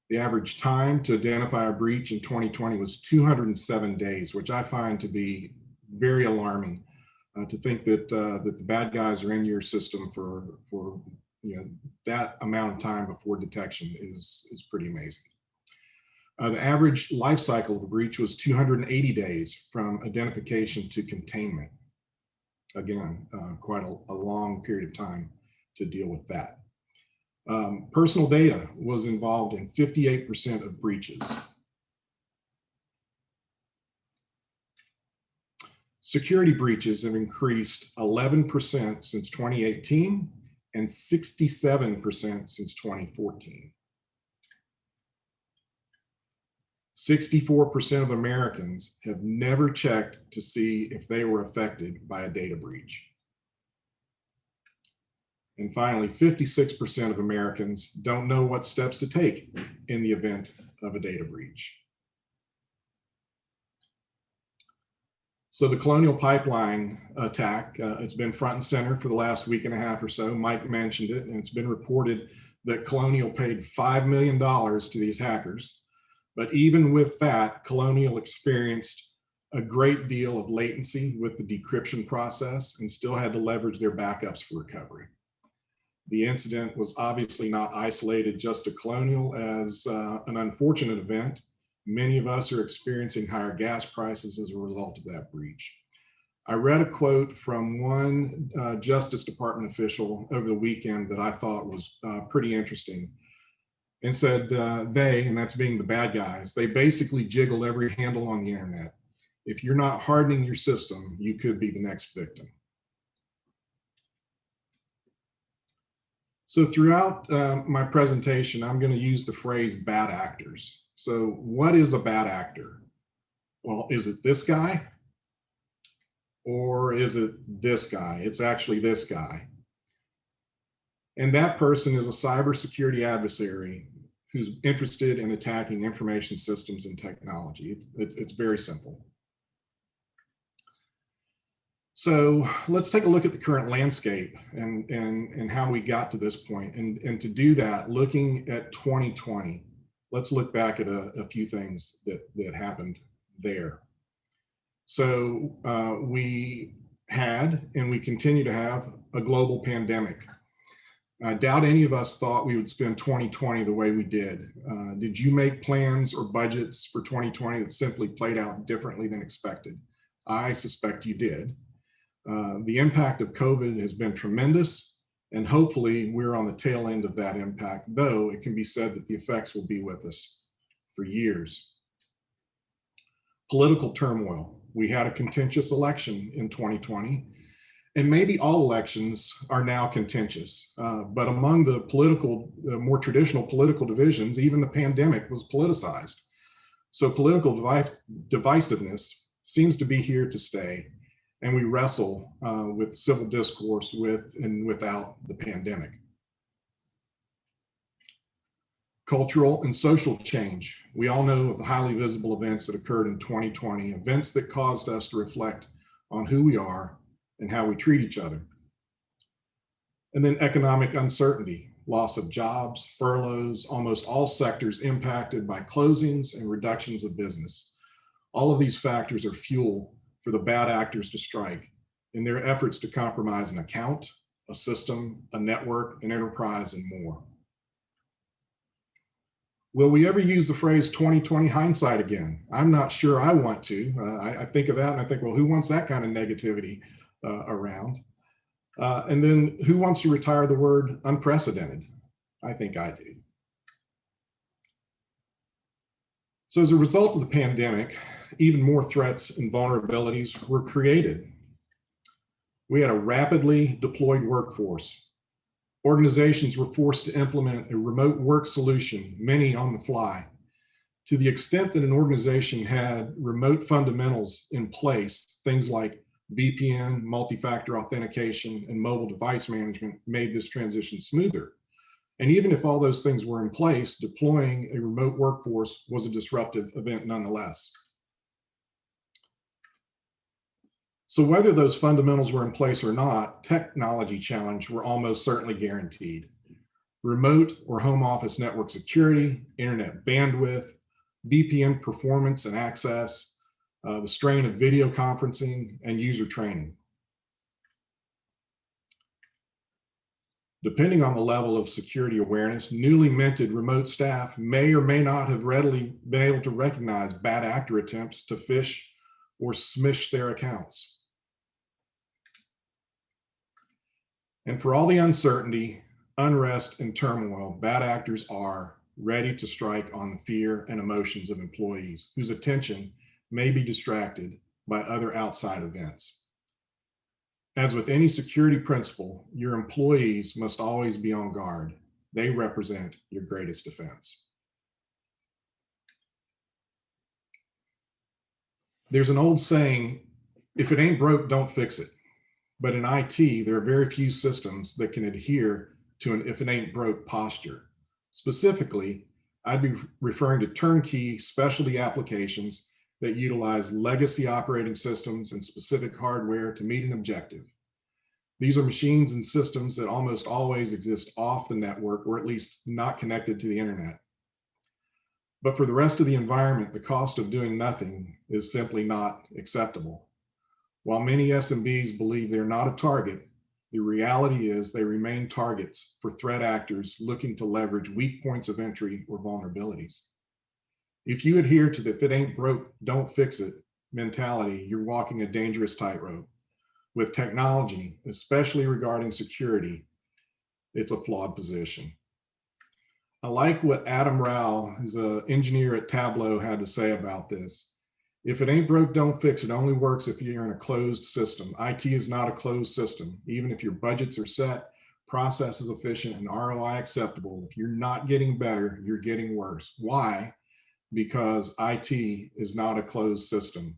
The average time to identify a breach in 2020 was 207 days, which I find to be very alarming. To think that that the bad guys are in your system for that amount of time before detection is pretty amazing. The average life cycle of a breach was 280 days from identification to containment. Again, quite a long period of time to deal with that. Personal data was involved in 58% of breaches. Security breaches have increased 11% since 2018 and 67% since 2014. 64% of Americans have never checked to see if they were affected by a data breach. And finally, 56% of Americans don't know what steps to take in the event of a data breach. So the Colonial Pipeline attack, it's been front and center for the last week and a half or so. Mike mentioned it, and it's been reported that Colonial paid $5 million to the attackers. But even with that, Colonial experienced a great deal of latency with the decryption process and still had to leverage their backups for recovery. The incident was obviously not isolated just to Colonial as an unfortunate event. Many of us are experiencing higher gas prices as a result of that breach. I read a quote from one Justice Department official over the weekend that I thought was pretty interesting. And said they, and that's being the bad guys, they basically jiggle every handle on the internet. If you're not hardening your system, you could be the next victim. So throughout my presentation, I'm going to use the phrase bad actors. So what is a bad actor? Well, is it this guy? Or is it this guy? It's actually this guy. And that person is a cybersecurity adversary who's interested in attacking information systems and technology. It's very simple. So let's take a look at the current landscape and how we got to this point. And to do that, looking at 2020, let's look back at a few things that happened there. So we had, and we continue to have, a global pandemic. I doubt any of us thought we would spend 2020 the way we did. Did you make plans or budgets for 2020 that simply played out differently than expected? I suspect you did. The impact of COVID has been tremendous, and hopefully we're on the tail end of that impact, though it can be said that the effects will be with us for years. Political turmoil. We had a contentious election in 2020, and maybe all elections are now contentious, but among the more traditional political divisions, even the pandemic was politicized. So political divisiveness seems to be here to stay, and we wrestle with civil discourse with and without the pandemic. Cultural and social change. We all know of the highly visible events that occurred in 2020, events that caused us to reflect on who we are and how we treat each other. And then economic uncertainty, loss of jobs, furloughs, almost all sectors impacted by closings and reductions of business. All of these factors are fuel for the bad actors to strike in their efforts to compromise an account, a system, a network, an enterprise, and more. Will we ever use the phrase 2020 hindsight again? I'm not sure I want to. I think of that and I think, well, who wants that kind of negativity around? And then who wants to retire the word unprecedented? I think I do. So as a result of the pandemic, even more threats and vulnerabilities were created. We had a rapidly deployed workforce. Organizations were forced to implement a remote work solution, many on the fly. To the extent that an organization had remote fundamentals in place, things like VPN, multi-factor authentication, and mobile device management made this transition smoother. And even if all those things were in place, deploying a remote workforce was a disruptive event nonetheless. So whether those fundamentals were in place or not, technology challenges were almost certainly guaranteed. Remote or home office network security, internet bandwidth, VPN performance and access, the strain of video conferencing, and user training. Depending on the level of security awareness, newly minted remote staff may or may not have readily been able to recognize bad actor attempts to phish or smish their accounts. And for all the uncertainty, unrest, and turmoil, bad actors are ready to strike on the fear and emotions of employees whose attention may be distracted by other outside events. As with any security principle, your employees must always be on guard. They represent your greatest defense. There's an old saying, if it ain't broke, don't fix it. But in IT, there are very few systems that can adhere to an if it ain't broke posture. Specifically, I'd be referring to turnkey specialty applications that utilize legacy operating systems and specific hardware to meet an objective. These are machines and systems that almost always exist off the network, or at least not connected to the internet. But for the rest of the environment, the cost of doing nothing is simply not acceptable. While many SMBs believe they're not a target, the reality is they remain targets for threat actors looking to leverage weak points of entry or vulnerabilities. If you adhere to the if it ain't broke, don't fix it mentality, you're walking a dangerous tightrope. With technology, especially regarding security, it's a flawed position. I like what Adam Rao, who's an engineer at Tableau, had to say about this. If it ain't broke, don't fix it. It only works if you're in a closed system. IT is not a closed system. Even if your budgets are set, processes efficient, and ROI acceptable, if you're not getting better, you're getting worse. Why? Because IT is not a closed system.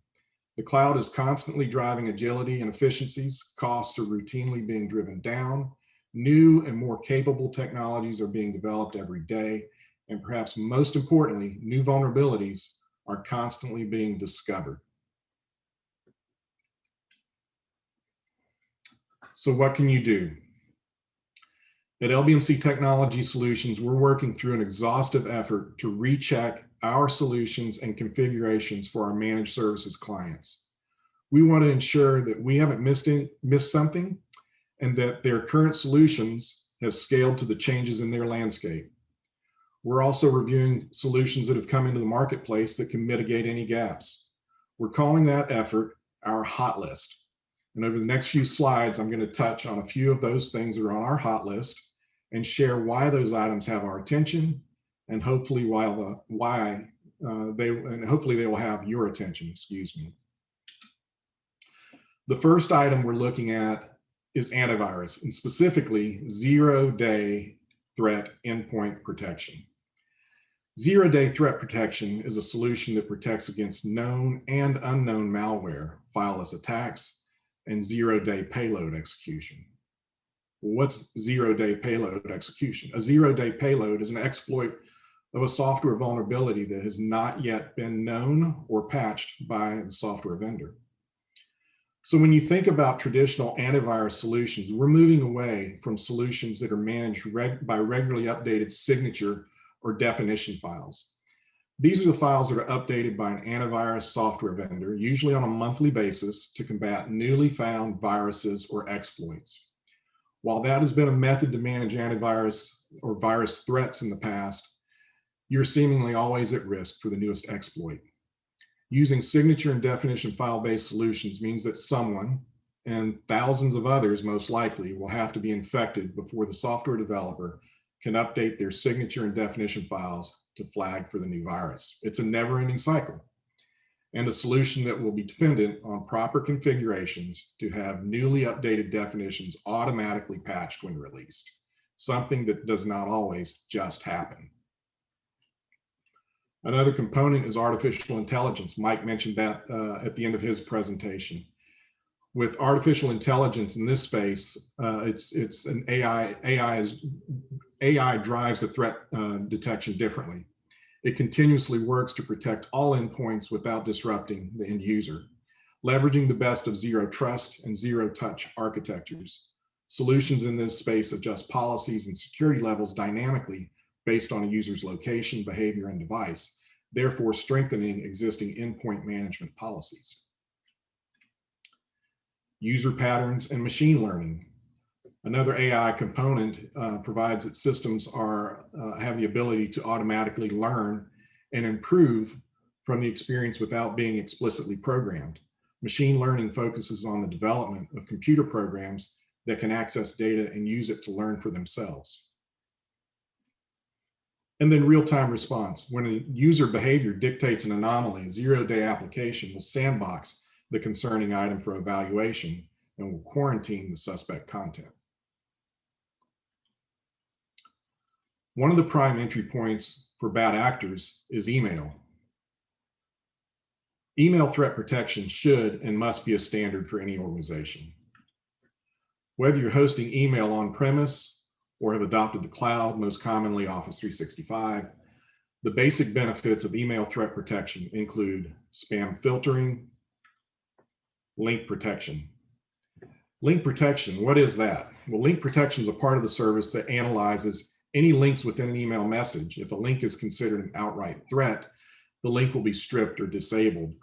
The cloud is constantly driving agility and efficiencies. Costs are routinely being driven down. New and more capable technologies are being developed every day. And perhaps most importantly, new vulnerabilities are constantly being discovered. So what can you do? At LBMC Technology Solutions, we're working through an exhaustive effort to recheck our solutions and configurations for our managed services clients. We want to ensure that we haven't missed something and that their current solutions have scaled to the changes in their landscape. We're also reviewing solutions that have come into the marketplace that can mitigate any gaps. We're calling that effort our hot list. And over the next few slides, I'm going to touch on a few of those things that are on our hot list and share why those items have our attention, and hopefully they will have your attention, excuse me. The first item we're looking at is antivirus, and specifically zero-day threat endpoint protection. Zero-day threat protection is a solution that protects against known and unknown malware, fileless attacks, and zero-day payload execution. What's zero-day payload execution? A zero-day payload is an exploit of a software vulnerability that has not yet been known or patched by the software vendor. So when you think about traditional antivirus solutions, we're moving away from solutions that are managed by regularly updated signature or definition files. These are the files that are updated by an antivirus software vendor, usually on a monthly basis, to combat newly found viruses or exploits. While that has been a method to manage antivirus or virus threats in the past, you're seemingly always at risk for the newest exploit. Using signature and definition file-based solutions means that someone, and thousands of others most likely, will have to be infected before the software developer can update their signature and definition files to flag for the new virus. It's a never-ending cycle, and a solution that will be dependent on proper configurations to have newly updated definitions automatically patched when released, something that does not always just happen. Another component is artificial intelligence. Mike mentioned that at the end of his presentation. With artificial intelligence in this space, it's an AI drives the threat detection differently. It continuously works to protect all endpoints without disrupting the end user, leveraging the best of zero trust and zero touch architectures. Solutions in this space adjust policies and security levels dynamically based on a user's location, behavior, and device, therefore strengthening existing endpoint management policies. User patterns and machine learning. Another AI component provides that systems have the ability to automatically learn and improve from the experience without being explicitly programmed. Machine learning focuses on the development of computer programs that can access data and use it to learn for themselves. And then real-time response. When a user behavior dictates an anomaly, a zero-day application will sandbox the concerning item for evaluation and will quarantine the suspect content. One of the prime entry points for bad actors is email. Email threat protection should and must be a standard for any organization. Whether you're hosting email on-premise or have adopted the cloud, most commonly Office 365, the basic benefits of email threat protection include spam filtering, link protection. Link protection, what is that? Well, link protection is a part of the service that analyzes any links within an email message. If a link is considered an outright threat, the link will be stripped or disabled.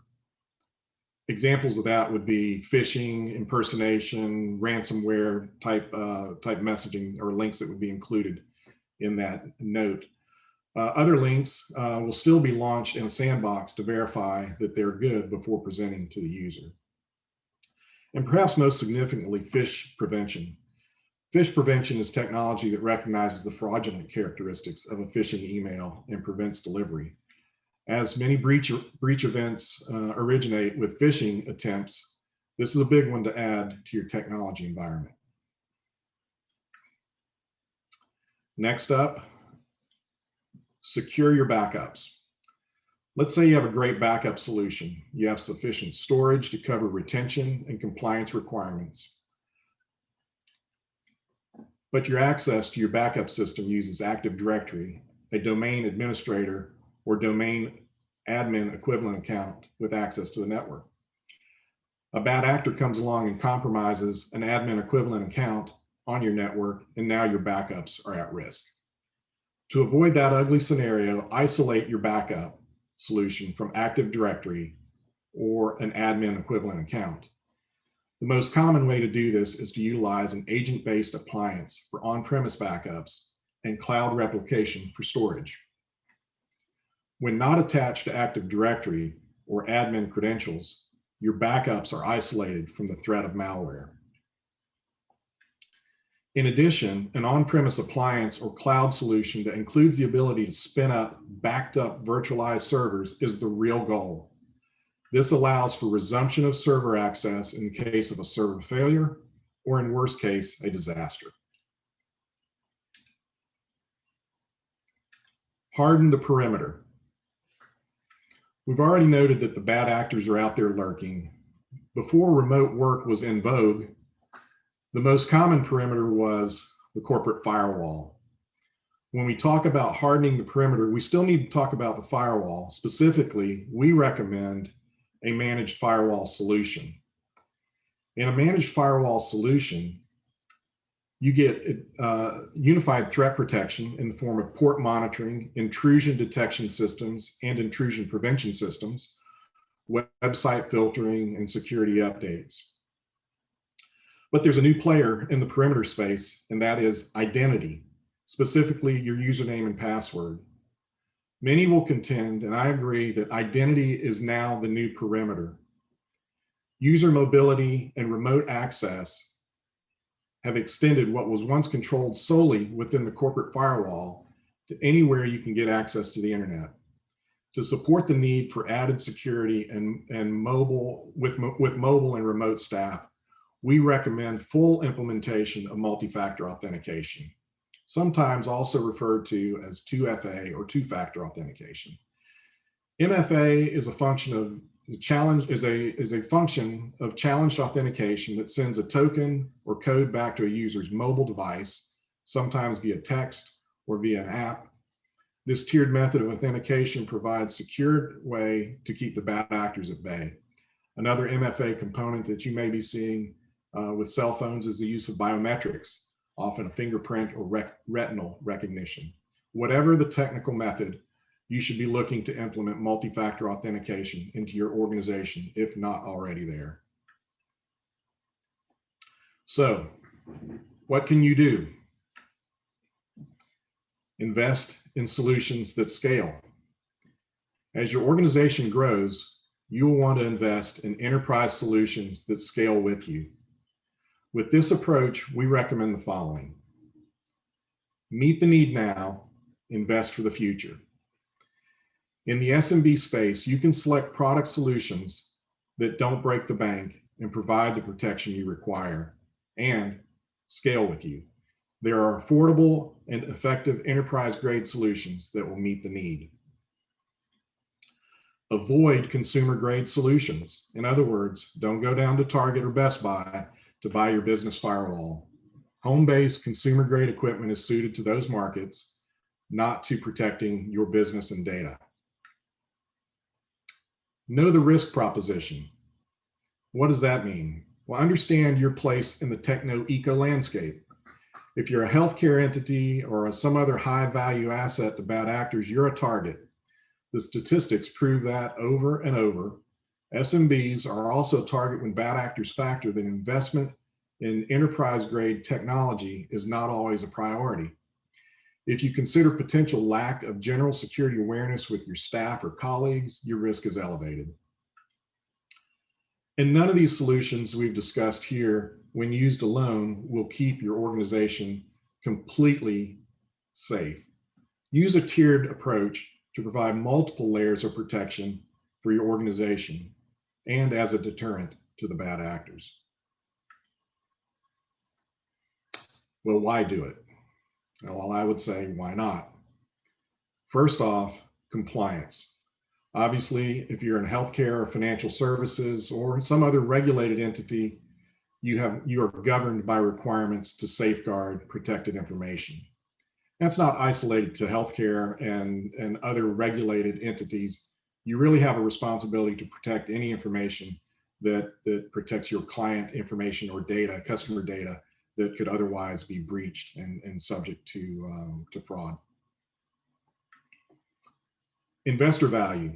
Examples of that would be phishing, impersonation, ransomware type messaging or links that would be included in that note. Other links will still be launched in a sandbox to verify that they're good before presenting to the user. And perhaps most significantly, phish prevention. Phish prevention is technology that recognizes the fraudulent characteristics of a phishing email and prevents delivery. As many breach events originate with phishing attempts, this is a big one to add to your technology environment. Next up, secure your backups. Let's say you have a great backup solution. You have sufficient storage to cover retention and compliance requirements. But your access to your backup system uses Active Directory, a domain administrator, or domain admin equivalent account with access to the network. A bad actor comes along and compromises an admin equivalent account on your network, and now your backups are at risk. To avoid that ugly scenario, isolate your backup solution from Active Directory or an admin equivalent account. The most common way to do this is to utilize an agent-based appliance for on-premise backups and cloud replication for storage. When not attached to Active Directory or admin credentials, your backups are isolated from the threat of malware. In addition, an on-premise appliance or cloud solution that includes the ability to spin up backed up virtualized servers is the real goal. This allows for resumption of server access in case of a server failure, or in worst case, a disaster. Harden the perimeter. We've already noted that the bad actors are out there lurking. Before remote work was in vogue, the most common perimeter was the corporate firewall. When we talk about hardening the perimeter, we still need to talk about the firewall. Specifically, we recommend a managed firewall solution. In a managed firewall solution, you get unified threat protection in the form of port monitoring, intrusion detection systems, and intrusion prevention systems, website filtering, and security updates. But there's a new player in the perimeter space, and that is identity, specifically your username and password. Many will contend, and I agree, that identity is now the new perimeter. User mobility and remote access have extended what was once controlled solely within the corporate firewall to anywhere you can get access to the internet. To support the need for added security and mobile with mobile and remote staff, we recommend full implementation of multi-factor authentication, sometimes also referred to as 2FA or two-factor authentication. MFA is a function of function of challenged authentication that sends a token or code back to a user's mobile device, sometimes via text or via an app. This tiered method of authentication provides a secured way to keep the bad actors at bay. Another MFA component that you may be seeing with cell phones is the use of biometrics, often a fingerprint or retinal recognition. Whatever the technical method, you should be looking to implement multi-factor authentication into your organization, if not already there. So, what can you do? Invest in solutions that scale. As your organization grows, you will want to invest in enterprise solutions that scale with you. With this approach, we recommend the following. Meet the need now, invest for the future. In the SMB space, you can select product solutions that don't break the bank and provide the protection you require and scale with you. There are affordable and effective enterprise-grade solutions that will meet the need. Avoid consumer-grade solutions. In other words, don't go down to Target or Best Buy to buy your business firewall. Home-based consumer-grade equipment is suited to those markets, not to protecting your business and data. Know the risk proposition. What does that mean? Well, understand your place in the techno-eco landscape. If you're a healthcare entity or some other high-value asset to bad actors, you're a target. The statistics prove that over and over. SMBs are also a target when bad actors factor that investment in enterprise-grade technology is not always a priority. If you consider potential lack of general security awareness with your staff or colleagues, your risk is elevated. And none of these solutions we've discussed here, when used alone, will keep your organization completely safe. Use a tiered approach to provide multiple layers of protection for your organization and as a deterrent to the bad actors. Well, why do it? Well, I would say, why not? First off, compliance. Obviously, if you're in healthcare or financial services or some other regulated entity, you are governed by requirements to safeguard protected information. That's not isolated to healthcare and other regulated entities. You really have a responsibility to protect any information that protects your client information or data, customer data, that could otherwise be breached and subject to fraud. Investor value.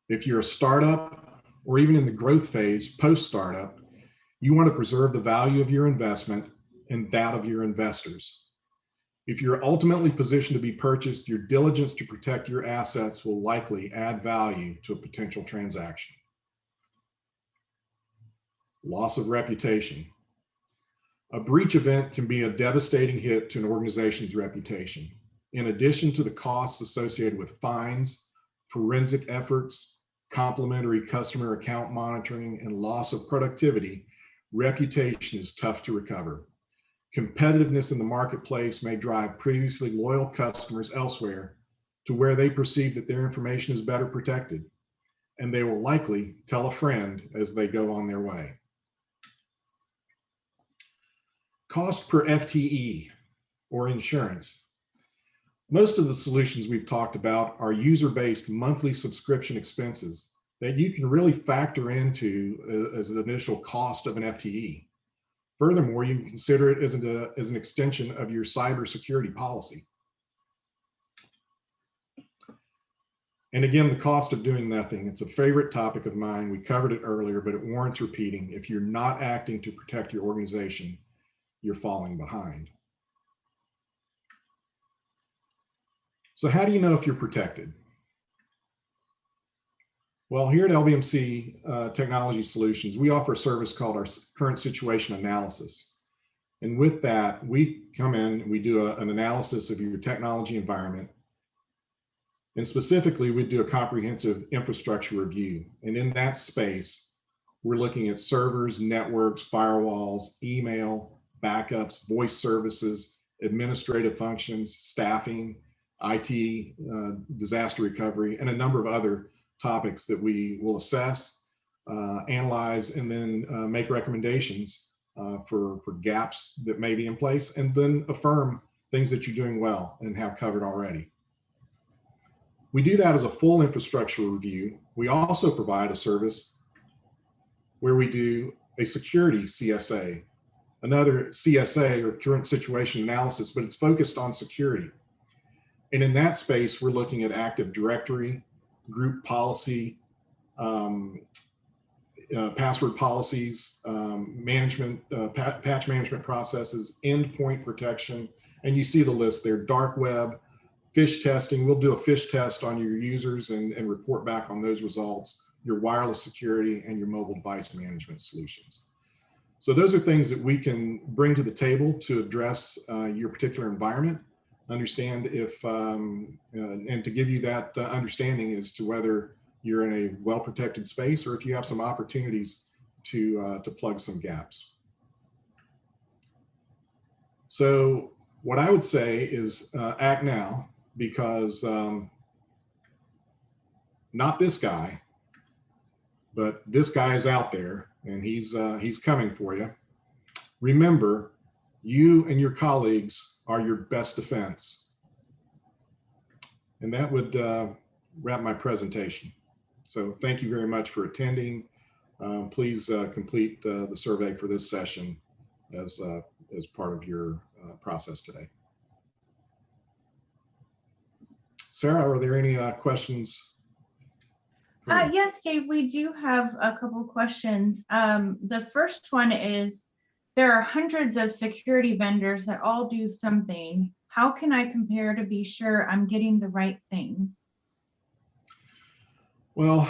If you're a startup or even in the growth phase post-startup, you want to preserve the value of your investment and that of your investors. If you're ultimately positioned to be purchased, your diligence to protect your assets will likely add value to a potential transaction. Loss of reputation. A breach event can be a devastating hit to an organization's reputation. In addition to the costs associated with fines, forensic efforts, complementary customer account monitoring, and loss of productivity, reputation is tough to recover. Competitiveness in the marketplace may drive previously loyal customers elsewhere to where they perceive that their information is better protected, and they will likely tell a friend as they go on their way. Cost per FTE or insurance. Most of the solutions we've talked about are user-based monthly subscription expenses that you can really factor into as an initial cost of an FTE. Furthermore, you can consider it as an extension of your cybersecurity policy. And again, the cost of doing nothing. It's a favorite topic of mine. We covered it earlier, but it warrants repeating. If you're not acting to protect your organization, you're falling behind. So how do you know if you're protected? Well, here at LBMC Technology Solutions, we offer a service called our current situation analysis. And with that, we come in, we do an analysis of your technology environment. And specifically, we do a comprehensive infrastructure review. And in that space, we're looking at servers, networks, firewalls, email, backups, voice services, administrative functions, staffing, IT, disaster recovery, and a number of other topics that we will assess, analyze, and then make recommendations for gaps that may be in place, and then affirm things that you're doing well and have covered already. We do that as a full infrastructure review. We also provide a service where we do a security CSA, another CSA or current situation analysis, but it's focused on security. And in that space, we're looking at Active Directory, group policy, password policies, patch management processes, endpoint protection, and you see the list there, dark web, phish testing. We'll do a phish test on your users and report back on those results, your wireless security, and your mobile device management solutions. So those are things that we can bring to the table to address your particular environment, understand if, and to give you that understanding as to whether you're in a well-protected space or if you have some opportunities to plug some gaps. So what I would say is act now, because not this guy, but this guy is out there and he's coming for you. Remember, you and your colleagues are your best defense. And that would wrap my presentation. So thank you very much for attending. Please complete the survey for this session as part of your process today. Sarah, are there any questions? Yes, Dave, we do have a couple of questions. The first one is, there are hundreds of security vendors that all do something. How can I compare to be sure I'm getting the right thing? Well,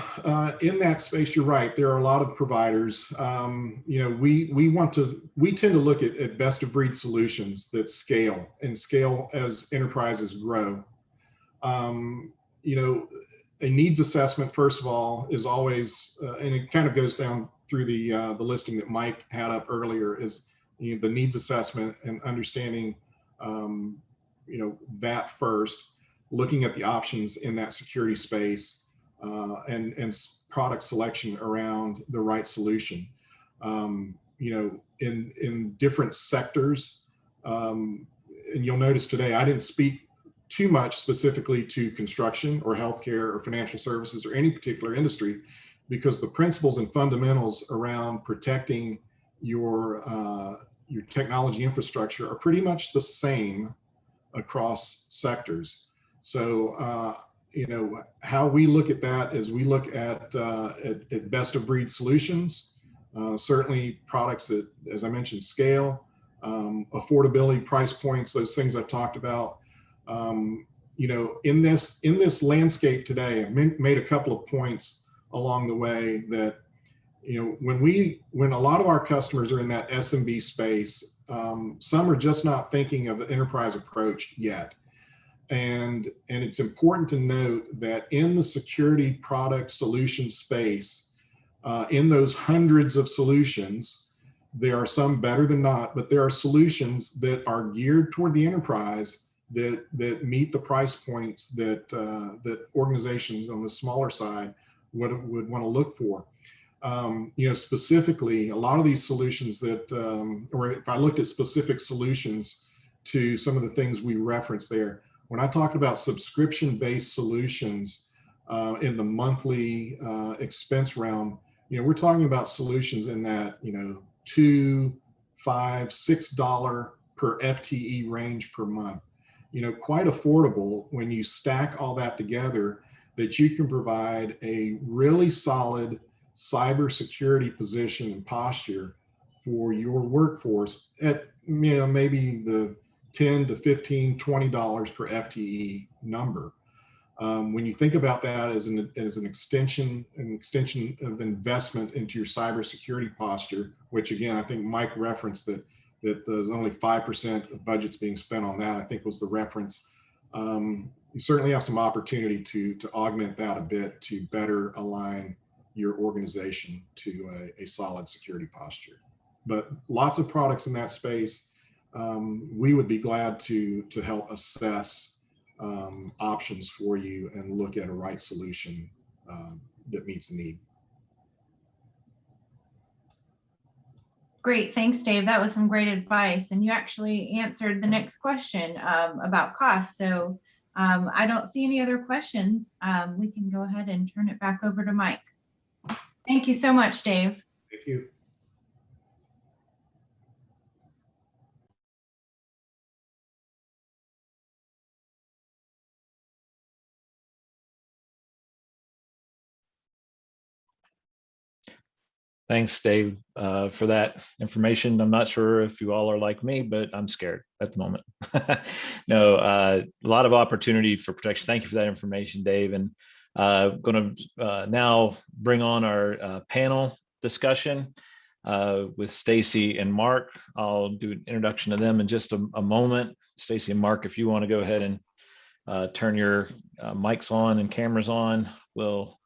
in that space, you're right. There are a lot of providers. You know, we tend to look at best of breed solutions that scale as enterprises grow. You know, a needs assessment, first of all, is always, and it kind of goes down through the listing that Mike had up earlier, is the needs assessment and understanding, you know, that first, looking at the options in that security space, and product selection around the right solution. You know, in different sectors, and you'll notice today I didn't speak too much specifically to construction or healthcare or financial services or any particular industry, because the principles and fundamentals around protecting your technology infrastructure are pretty much the same across sectors. So, you know, how we look at that is we look at best of breed solutions, certainly products that, as I mentioned, scale, affordability, price points, those things I talked about. You know, in this landscape today, I've made a couple of points along the way that, you know, when a lot of our customers are in that SMB space, some are just not thinking of the enterprise approach yet. And it's important to note that in the security product solution space, in those hundreds of solutions, there are some better than not, but there are solutions that are geared toward the enterprise that meet the price points that that organizations on the smaller side would want to look for. You know, specifically, a lot of these solutions that, or if I looked at specific solutions to some of the things we referenced there, when I talked about subscription-based solutions in the monthly expense realm, you know, we're talking about solutions in that, you know, $2, $5, $6 per FTE range per month. You know, quite affordable when you stack all that together, that you can provide a really solid cybersecurity position and posture for your workforce at, you know, maybe the $10 to $15, $20 per FTE number. When you think about that as an extension of investment into your cybersecurity posture, which again, I think Mike referenced that there's only 5% of budgets being spent on that, I think was the reference. You certainly have some opportunity to augment that a bit to better align your organization to a solid security posture. But lots of products in that space. We would be glad to help assess options for you and look at a right solution that meets the need. Great, thanks, Dave. That was some great advice. And you actually answered the next question about cost. So I don't see any other questions. We can go ahead and turn it back over to Mike. Thank you so much, Dave. Thank you. Thanks, Dave, for that information. I'm not sure if you all are like me, but I'm scared at the moment. No, a lot of opportunity for protection. Thank you for that information, Dave. And going to now bring on our panel discussion with Stacy and Mark. I'll do an introduction to them in just a moment. Stacy and Mark, if you want to go ahead and turn your mics on and cameras on, we'll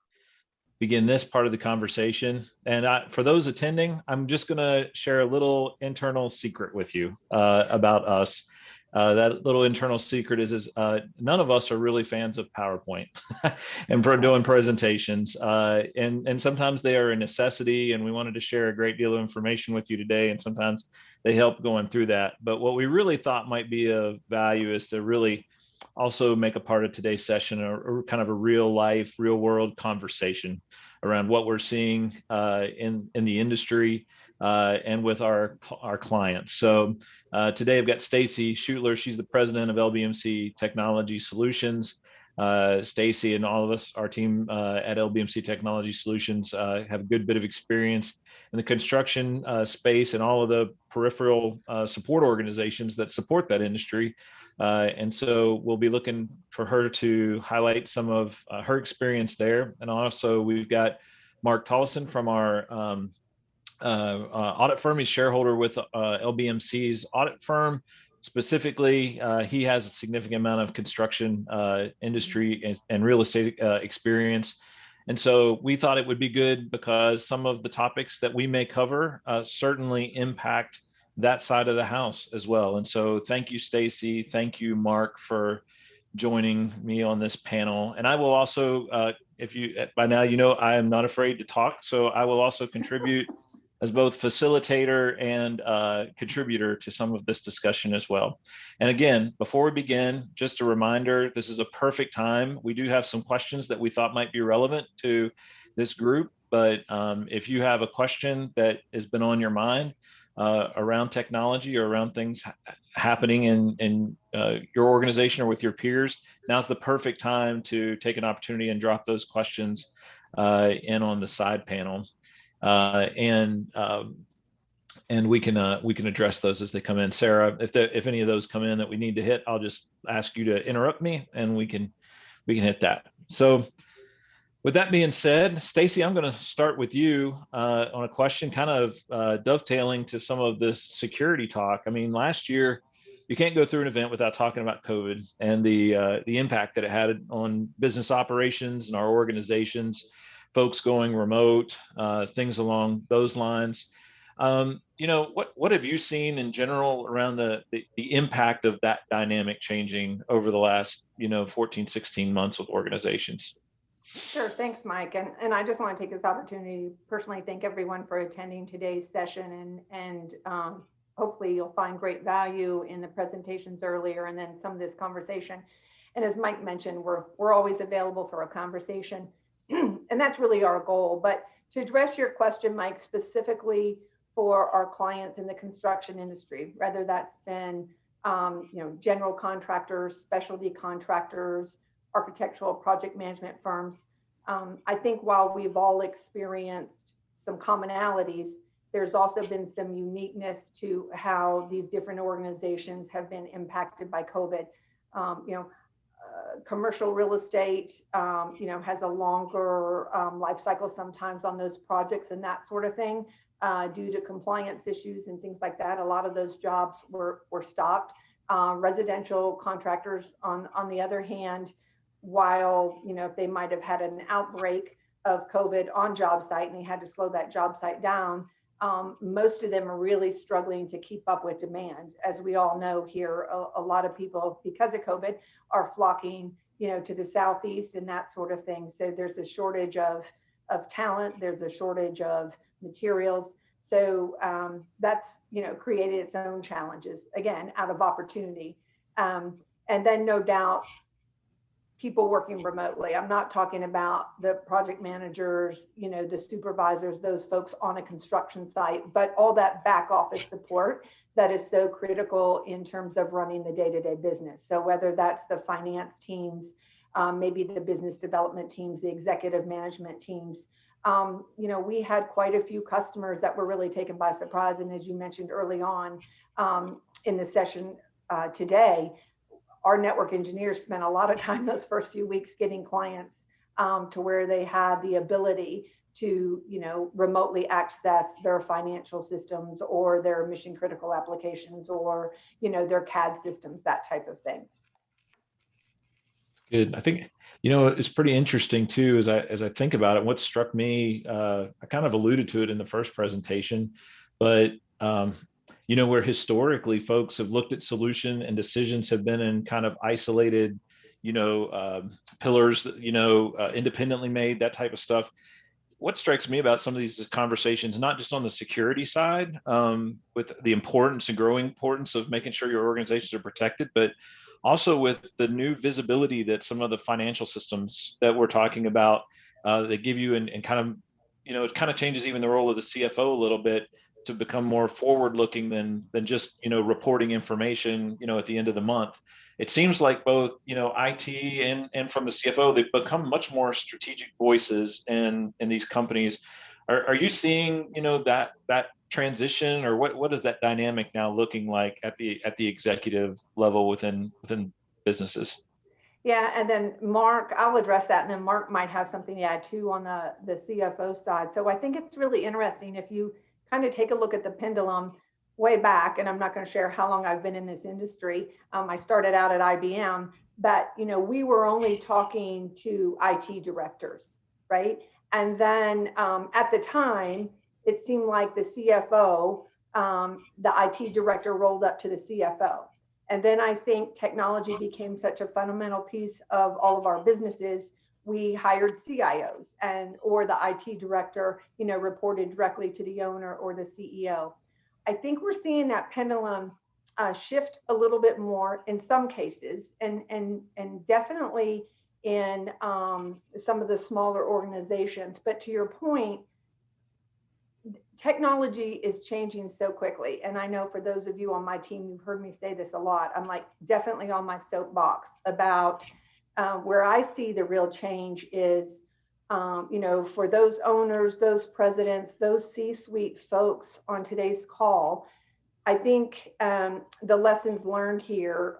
begin this part of the conversation. And for those attending, I'm just going to share a little internal secret with you about us. That little internal secret is none of us are really fans of PowerPoint and for doing presentations. And sometimes they are a necessity, and we wanted to share a great deal of information with you today. And sometimes they help going through that. But what we really thought might be of value is to really also make a part of today's session or kind of a real life, real world conversation around what we're seeing in the industry and with our clients. So today I've got Stacy Schutler. She's the president of LBMC Technology Solutions. Stacy and all of us, our team at LBMC Technology Solutions, have a good bit of experience in the construction space and all of the peripheral support organizations that support that industry. And so we'll be looking for her to highlight some of her experience there. And also we've got Mark Tollison from our audit firm. He's shareholder with LBMC's audit firm. Specifically, he has a significant amount of construction industry and real estate experience. And so we thought it would be good because some of the topics that we may cover certainly impact that side of the house as well. And so thank you, Stacy. Thank you, Mark, for joining me on this panel. And I will also, if you by now, you know, I am not afraid to talk. So I will also contribute as both facilitator and contributor to some of this discussion as well. And again, before we begin, just a reminder, this is a perfect time. We do have some questions that we thought might be relevant to this group. but if you have a question that has been on your mind around technology or around things happening in your organization or with your peers, now's the perfect time to take an opportunity and drop those questions in on the side panel. And we can address those as they come in. Sarah, if any of those come in that we need to hit, I'll just ask you to interrupt me and we can hit that. So with that being said, Stacy, I'm going to start with you on a question kind of dovetailing to some of this security talk. I mean, last year, you can't go through an event without talking about COVID and the impact that it had on business operations and our organizations, folks going remote, things along those lines. What have you seen in general around the impact of that dynamic changing over the last 14, 16 months with organizations? Sure. Thanks, Mike. And I just want to take this opportunity to personally thank everyone for attending today's session. And hopefully you'll find great value in the presentations earlier and then some of this conversation. And as Mike mentioned, we're always available for a conversation. And that's really our goal. But to address your question, Mike, specifically for our clients in the construction industry, whether that's been general contractors, specialty contractors, architectural project management firms. I think while we've all experienced some commonalities, there's also been some uniqueness to how these different organizations have been impacted by COVID. Commercial real estate, has a longer life cycle sometimes on those projects and that sort of thing, due to compliance issues and things like that. A lot of those jobs were stopped. Residential contractors, on the other hand, while if they might have had an outbreak of COVID on job site and they had to slow that job site down, most of them are really struggling to keep up with demand. As we all know here, a lot of people, because of COVID, are flocking to the Southeast and that sort of thing. So there's a shortage of talent, there's a shortage of materials. So that's created its own challenges, again, out of opportunity. And then no doubt people working remotely. I'm not talking about the project managers, the supervisors, those folks on a construction site, but all that back office support that is so critical in terms of running the day-to-day business. So whether that's the finance teams, maybe the business development teams, the executive management teams, we had quite a few customers that were really taken by surprise. And as you mentioned early on in the session today, our network engineers spent a lot of time those first few weeks getting clients to where they had the ability to, remotely access their financial systems or their mission critical applications or, their CAD systems, that type of thing. Good. I think, it's pretty interesting too, as I think about it. What struck me, I kind of alluded to it in the first presentation, but where historically folks have looked at solution and decisions have been in kind of isolated, pillars, independently made, that type of stuff. What strikes me about some of these conversations, not just on the security side, with the importance and growing importance of making sure your organizations are protected, but also with the new visibility that some of the financial systems that we're talking about, that give you and kind of, it kind of changes even the role of the CFO a little bit to become more forward-looking than just reporting information at the end of the month. It seems like both IT and from the CFO, they've become much more strategic voices in these companies. Are you seeing that transition, or what is that dynamic now looking like at the executive level within businesses? Yeah, and then Mark, I'll address that, and then Mark might have something to add too on the CFO side. So I think it's really interesting if you kind of take a look at the pendulum way back, and I'm not going to share how long I've been in this industry. I started out at IBM, but we were only talking to IT directors, right? And then at the time, it seemed like the CFO, the IT director rolled up to the CFO. And then I think technology became such a fundamental piece of all of our businesses. We hired CIOs or the IT director, reported directly to the owner or the CEO. I think we're seeing that pendulum shift a little bit more in some cases, and definitely in some of the smaller organizations. But to your point, technology is changing so quickly. And I know for those of you on my team, you've heard me say this a lot. I'm like definitely on my soapbox about where I see the real change is, for those owners, those presidents, those C-suite folks on today's call, I think the lessons learned here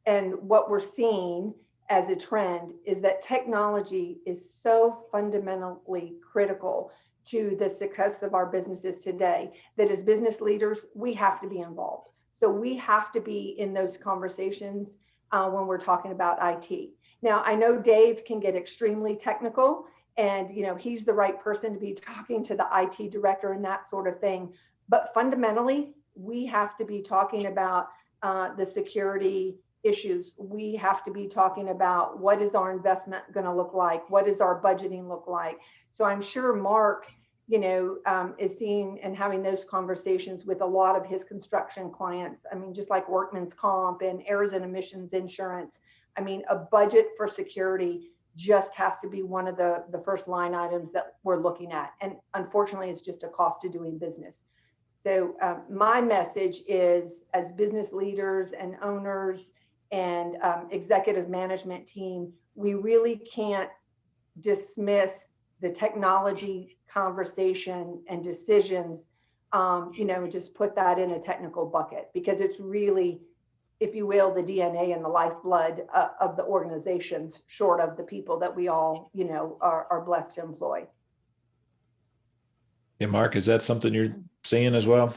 and what we're seeing as a trend is that technology is so fundamentally critical to the success of our businesses today, that as business leaders, we have to be involved. So we have to be in those conversations when we're talking about IT. Now, I know Dave can get extremely technical, and he's the right person to be talking to the IT director and that sort of thing. But fundamentally, we have to be talking about the security issues. We have to be talking about what is our investment going to look like? What does our budgeting look like? So I'm sure Mark, is seeing and having those conversations with a lot of his construction clients. I mean, just like workman's comp and errors and emissions insurance. I mean, a budget for security just has to be one of the first line items that we're looking at. And unfortunately, it's just a cost of doing business. So my message is, as business leaders and owners and executive management team, we really can't dismiss the technology conversation and decisions, just put that in a technical bucket, because it's really, if you will, the DNA and the lifeblood of the organizations, short of the people that we all, are blessed to employ. Yeah, Mark, is that something you're seeing as well?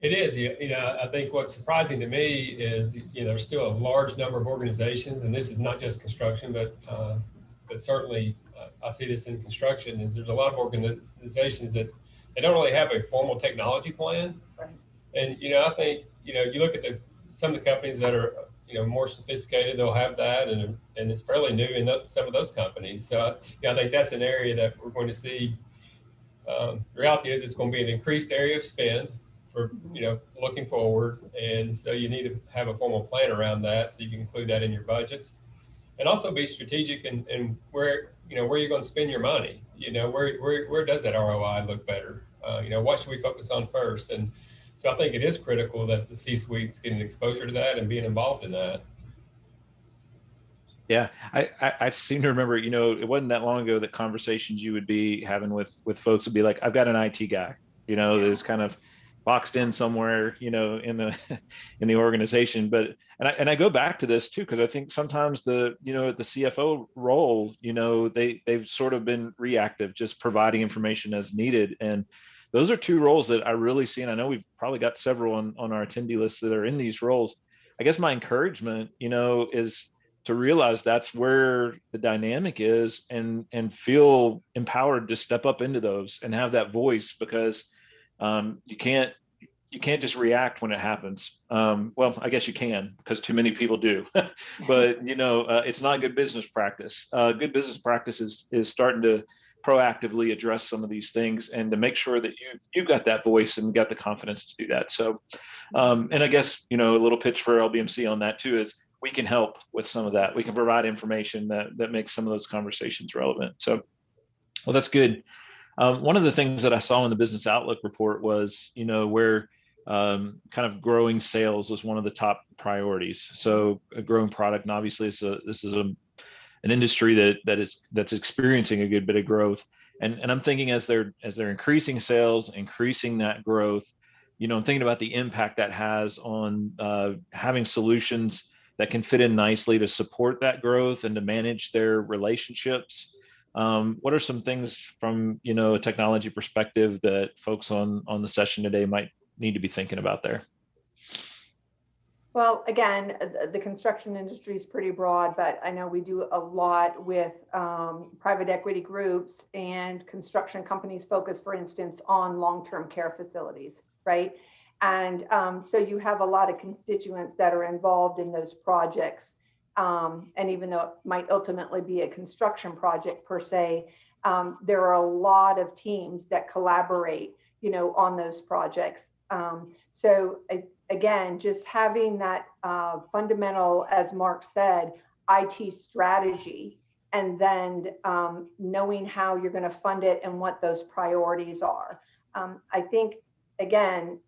It is. I think what's surprising to me is, there's still a large number of organizations, and this is not just construction, but certainly I see this in construction, is there's a lot of organizations that they don't really have a formal technology plan. Right. And, I think, you look at some of the companies that are, more sophisticated, they'll have that, and it's fairly new in some of those companies. So, I think that's an area that we're going to see. The reality is it's going to be an increased area of spend for, looking forward. And so you need to have a formal plan around that, so you can include that in your budgets, and also be strategic in where, where you're going to spend your money. Where does that ROI look better? What should we focus on first? And so I think it is critical that the C-suite's getting exposure to that and being involved in that. Yeah, I seem to remember, it wasn't that long ago that conversations you would be having with folks would be like, I've got an IT guy, that's kind of boxed in somewhere, in the organization. But and I go back to this too, because I think sometimes the CFO role, they've sort of been reactive, just providing information as needed. And those are two roles that I really see, and I know we've probably got several on our attendee list that are in these roles. I guess my encouragement, is to realize that's where the dynamic is, and feel empowered to step up into those and have that voice, because you can't just react when it happens. Well, I guess you can, because too many people do, but it's not good business practice. Good business practice is starting to proactively address some of these things, and to make sure that you've got that voice and got the confidence to do that. So, and I guess, a little pitch for LBMC on that too is, we can help with some of that. We can provide information that makes some of those conversations relevant. So, well, that's good. One of the things that I saw in the Business Outlook report was, where kind of growing sales was one of the top priorities. So a growing product, and obviously this is an industry that's experiencing a good bit of growth. And I'm thinking as they're increasing sales, increasing that growth, I'm thinking about the impact that has on having solutions that can fit in nicely to support that growth and to manage their relationships. What are some things from, a technology perspective that folks on the session today might need to be thinking about there? Well, again, the construction industry is pretty broad, but I know we do a lot with private equity groups and construction companies focused, for instance, on long-term care facilities, right? And so you have a lot of constituents that are involved in those projects. And even though it might ultimately be a construction project per se, there are a lot of teams that collaborate, on those projects. So again, just having that fundamental, as Mark said, IT strategy, and then knowing how you're going to fund it and what those priorities are. I think, again,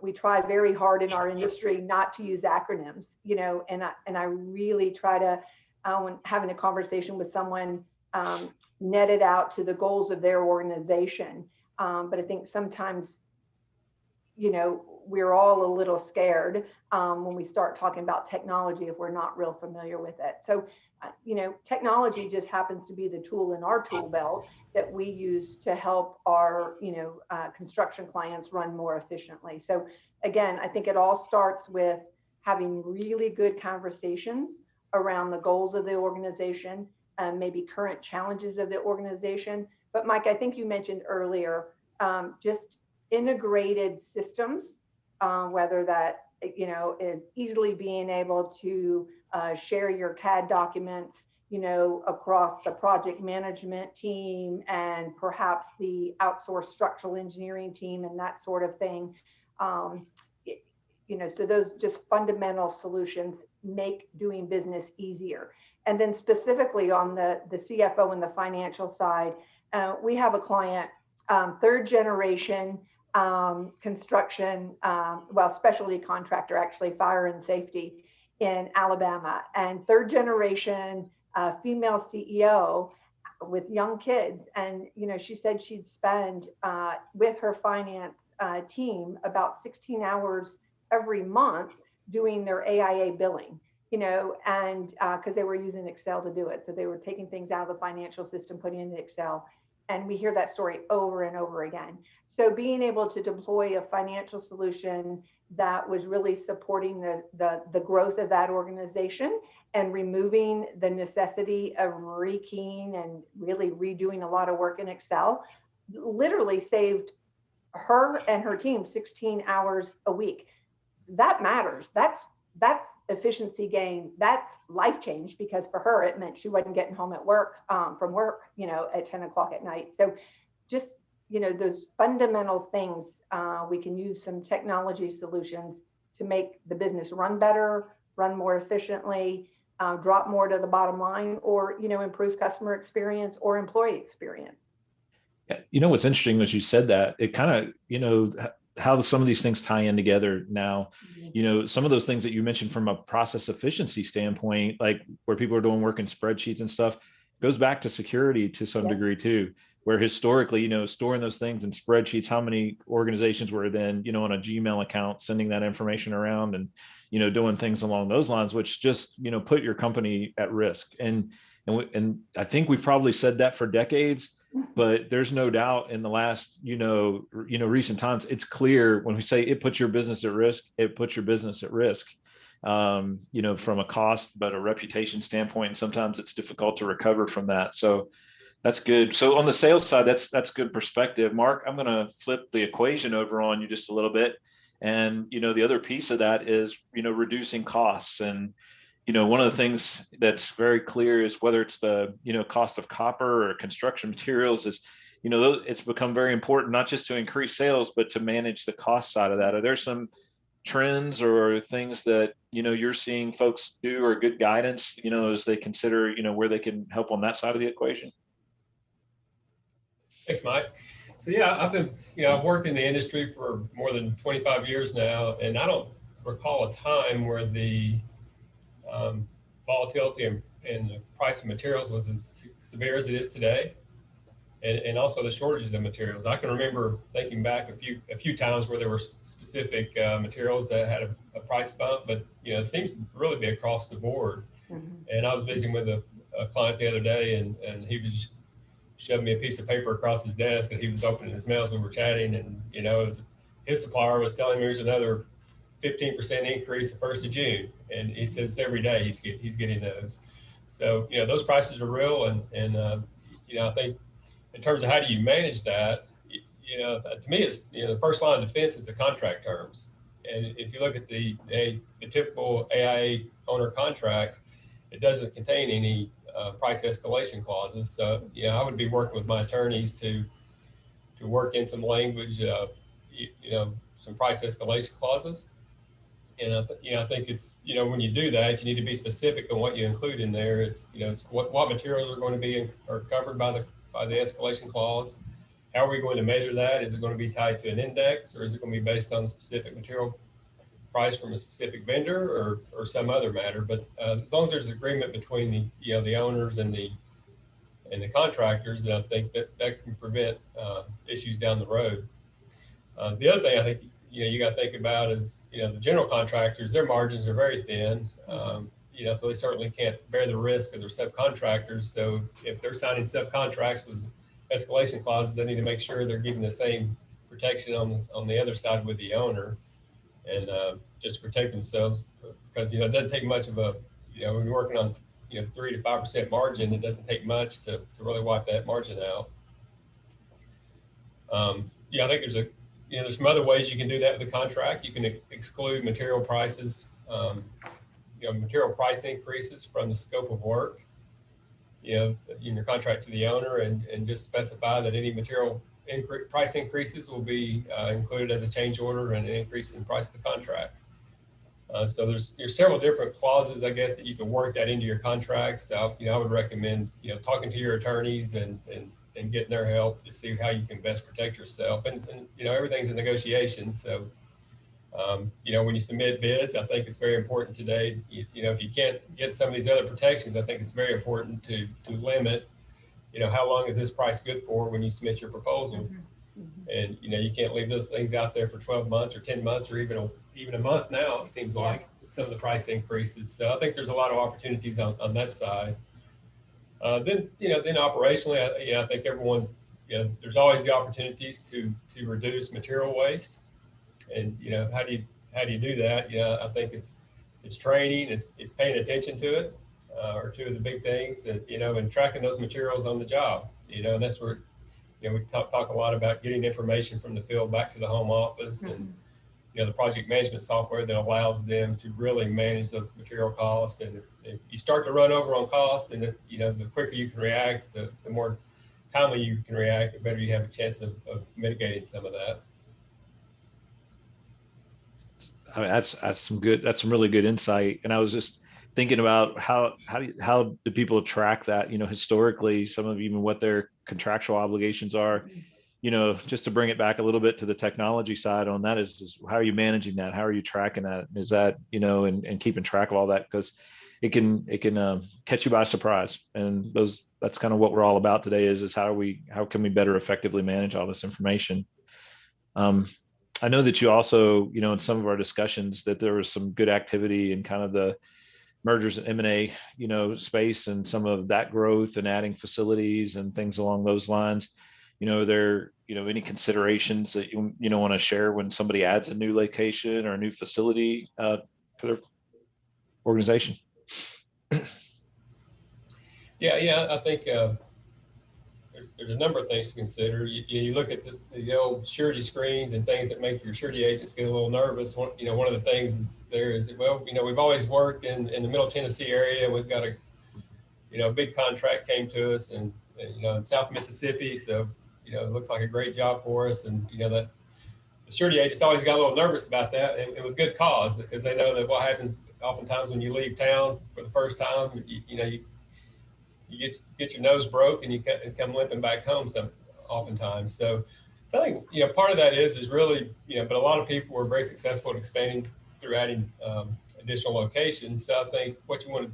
we try very hard in our industry not to use acronyms, you know, and I really try to, when having a conversation with someone, net it out to the goals of their organization. But I think sometimes, you know, we're all a little scared when we start talking about technology if we're not real familiar with it. So, you know, technology just happens to be the tool in our tool belt that we use to help our, you know, construction clients run more efficiently. So again, I think it all starts with having really good conversations around the goals of the organization, maybe current challenges of the organization. But Mike, I think you mentioned earlier, just integrated systems, whether that, you know, is easily being able to share your CAD documents, you know, across the project management team and perhaps the outsourced structural engineering team and that sort of thing. You know, so those just fundamental solutions make doing business easier. And then specifically on the CFO and the financial side, we have a client, third generation construction, well, specialty contractor, actually fire and safety in Alabama, and third generation female CEO with young kids. And, you know, she said she'd spend with her finance team about 16 hours every month doing their AIA billing, you know, and because they were using Excel to do it. So they were taking things out of the financial system, putting it into Excel. And we hear that story over and over again. So being able to deploy a financial solution that was really supporting the growth of that organization and removing the necessity of rekeying and really redoing a lot of work in Excel literally saved her and her team 16 hours a week. That matters. That's efficiency gain. That's life change, because for her, it meant she wasn't getting home at work from work, you know, at 10 o'clock at night. So just, you know, those fundamental things, we can use some technology solutions to make the business run better, run more efficiently, drop more to the bottom line, or, you know, improve customer experience or employee experience. You know, what's interesting as you said that, it kind of, you know, how some of these things tie in together now. You know, some of those things that you mentioned from a process efficiency standpoint, like where people are doing work in spreadsheets and stuff, goes back to security to some degree too, where historically, you know, storing those things in spreadsheets, how many organizations were then, you know, on a Gmail account, sending that information around and, you know, doing things along those lines, which just, you know, put your company at risk. And I think we've probably said that for decades, but there's no doubt in the last, you know, recent times, it's clear when we say it puts your business at risk, it puts your business at risk, you know, from a cost, but a reputation standpoint. And sometimes it's difficult to recover from that. So that's good. So on the sales side, that's good perspective. Mark, I'm going to flip the equation over on you just a little bit. And, you know, the other piece of that is, you know, reducing costs. And, you know, one of the things that's very clear is whether it's the, you know, cost of copper or construction materials is, you know, it's become very important, not just to increase sales, but to manage the cost side of that. Are there some trends or things that, you know, you're seeing folks do, or good guidance, you know, as they consider, you know, where they can help on that side of the equation? Thanks, Mike. So yeah, I've worked in the industry for more than 25 years now, and I don't recall a time where the volatility and the price of materials was as severe as it is today, and also the shortages of materials. I can remember thinking back a few times where there were specific materials that had a price bump, but, you know, it seems to really be across the board. And I was visiting with a client the other day, and he was just shoved me a piece of paper across his desk that he was opening his mail as we were chatting. And, you know, his supplier was telling me there's another 15% increase the 1st of June. And he says every day he's getting those. So, you know, those prices are real. And you know, I think in terms of how do you manage that, you know, to me, it's, you know, the first line of defense is the contract terms. And if you look at the typical AIA owner contract, it doesn't contain any price escalation clauses. So, you know, I would be working with my attorneys to work in some language, you know, some price escalation clauses. And I think it's, when you do that, you need to be specific on what you include in there. It's, it's what materials are going to be are covered by the escalation clause. How are we going to measure that? Is it going to be tied to an index, or is it going to be based on a specific material price from a specific vendor, or some other matter? But as long as there's agreement between the owners and the contractors, then I think that can prevent issues down the road. The other thing I think you got to think about is the general contractors, their margins are very thin. So they certainly can't bear the risk of their subcontractors. So if they're signing subcontracts with escalation clauses, they need to make sure they're giving the same protection on the other side with the owner, and just to protect themselves, because it doesn't take much of a when you're working on 3 to 5% margin, it doesn't take much to really wipe that margin out. I think there's some other ways you can do that with the contract. You can exclude material prices, material price increases from the scope of work, in your contract to the owner, and just specify that any material price increases will be included as a change order and an increase in price of the contract. So there's several different clauses, I guess, that you can work that into your contracts. So, I would recommend, talking to your attorneys and getting their help to see how you can best protect yourself. And everything's a negotiation. So, when you submit bids, I think it's very important today. If you can't get some of these other protections, I think it's very important to limit, how long is this price good for when you submit your proposal? And, you can't leave those things out there for 12 months or 10 months or even a month now, it seems like, some of the price increases. So I think there's a lot of opportunities on that side. Then operationally, I think everyone, there's always the opportunities to reduce material waste. And, how do you do that? I think it's training, it's paying attention to it, are two of the big things, and, and tracking those materials on the job, and that's where, we talk a lot about getting information from the field back to the home office, and, the project management software that allows them to really manage those material costs. And if you start to run over on costs, and the quicker you can react, the more timely you can react, the better you have a chance of mitigating some of that. I mean, that's some really good insight. And I was just thinking about how do people track that, historically, some of even what their contractual obligations are, just to bring it back a little bit to the technology side on that is how are you managing that? How are you tracking that? Is that, and keeping track of all that? Because it can catch you by surprise. And that's kind of what we're all about today is how can we better effectively manage all this information? I know that you also, in some of our discussions, that there was some good activity in kind of the mergers and M&A, space, and some of that growth and adding facilities and things along those lines. Are there, any considerations that you want to share when somebody adds a new location or a new facility for their organization? Yeah, I think there's a number of things to consider. You look at the old surety screens and things that make your surety agents get a little nervous. One of the things there is, we've always worked in the Middle Tennessee area. We've got a big contract came to us, and in South Mississippi. So, it looks like a great job for us. And, that the surety agents always got a little nervous about that, and with good cause, because they know that what happens oftentimes when you leave town for the first time, you get your nose broke and you come limping back home oftentimes. So I think, part of that is really, but a lot of people were very successful at expanding through adding additional locations. So I think what you want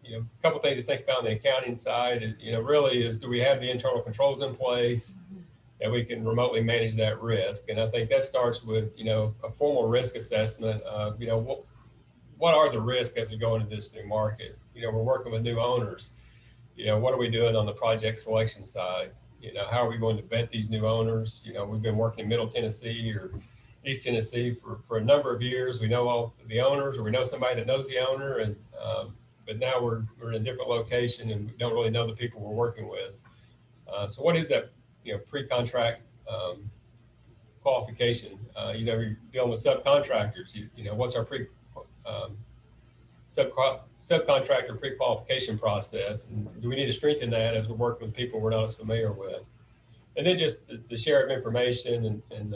to, a couple of things to think about on the accounting side, really is, do we have the internal controls in place that we can remotely manage that risk? And I think that starts with, a formal risk assessment of, what are the risks as we go into this new market? We're working with new owners. What are we doing on the project selection side? How are we going to vet these new owners? We've been working in Middle Tennessee or East Tennessee for a number of years. We know all the owners, or we know somebody that knows the owner, and but now we're in a different location and we don't really know the people we're working with. So what is that, pre-contract qualification? You're dealing with subcontractors. What's our subcontractor pre-qualification process, and do we need to strengthen that as we're working with people we're not as familiar with? And then just the share of information, and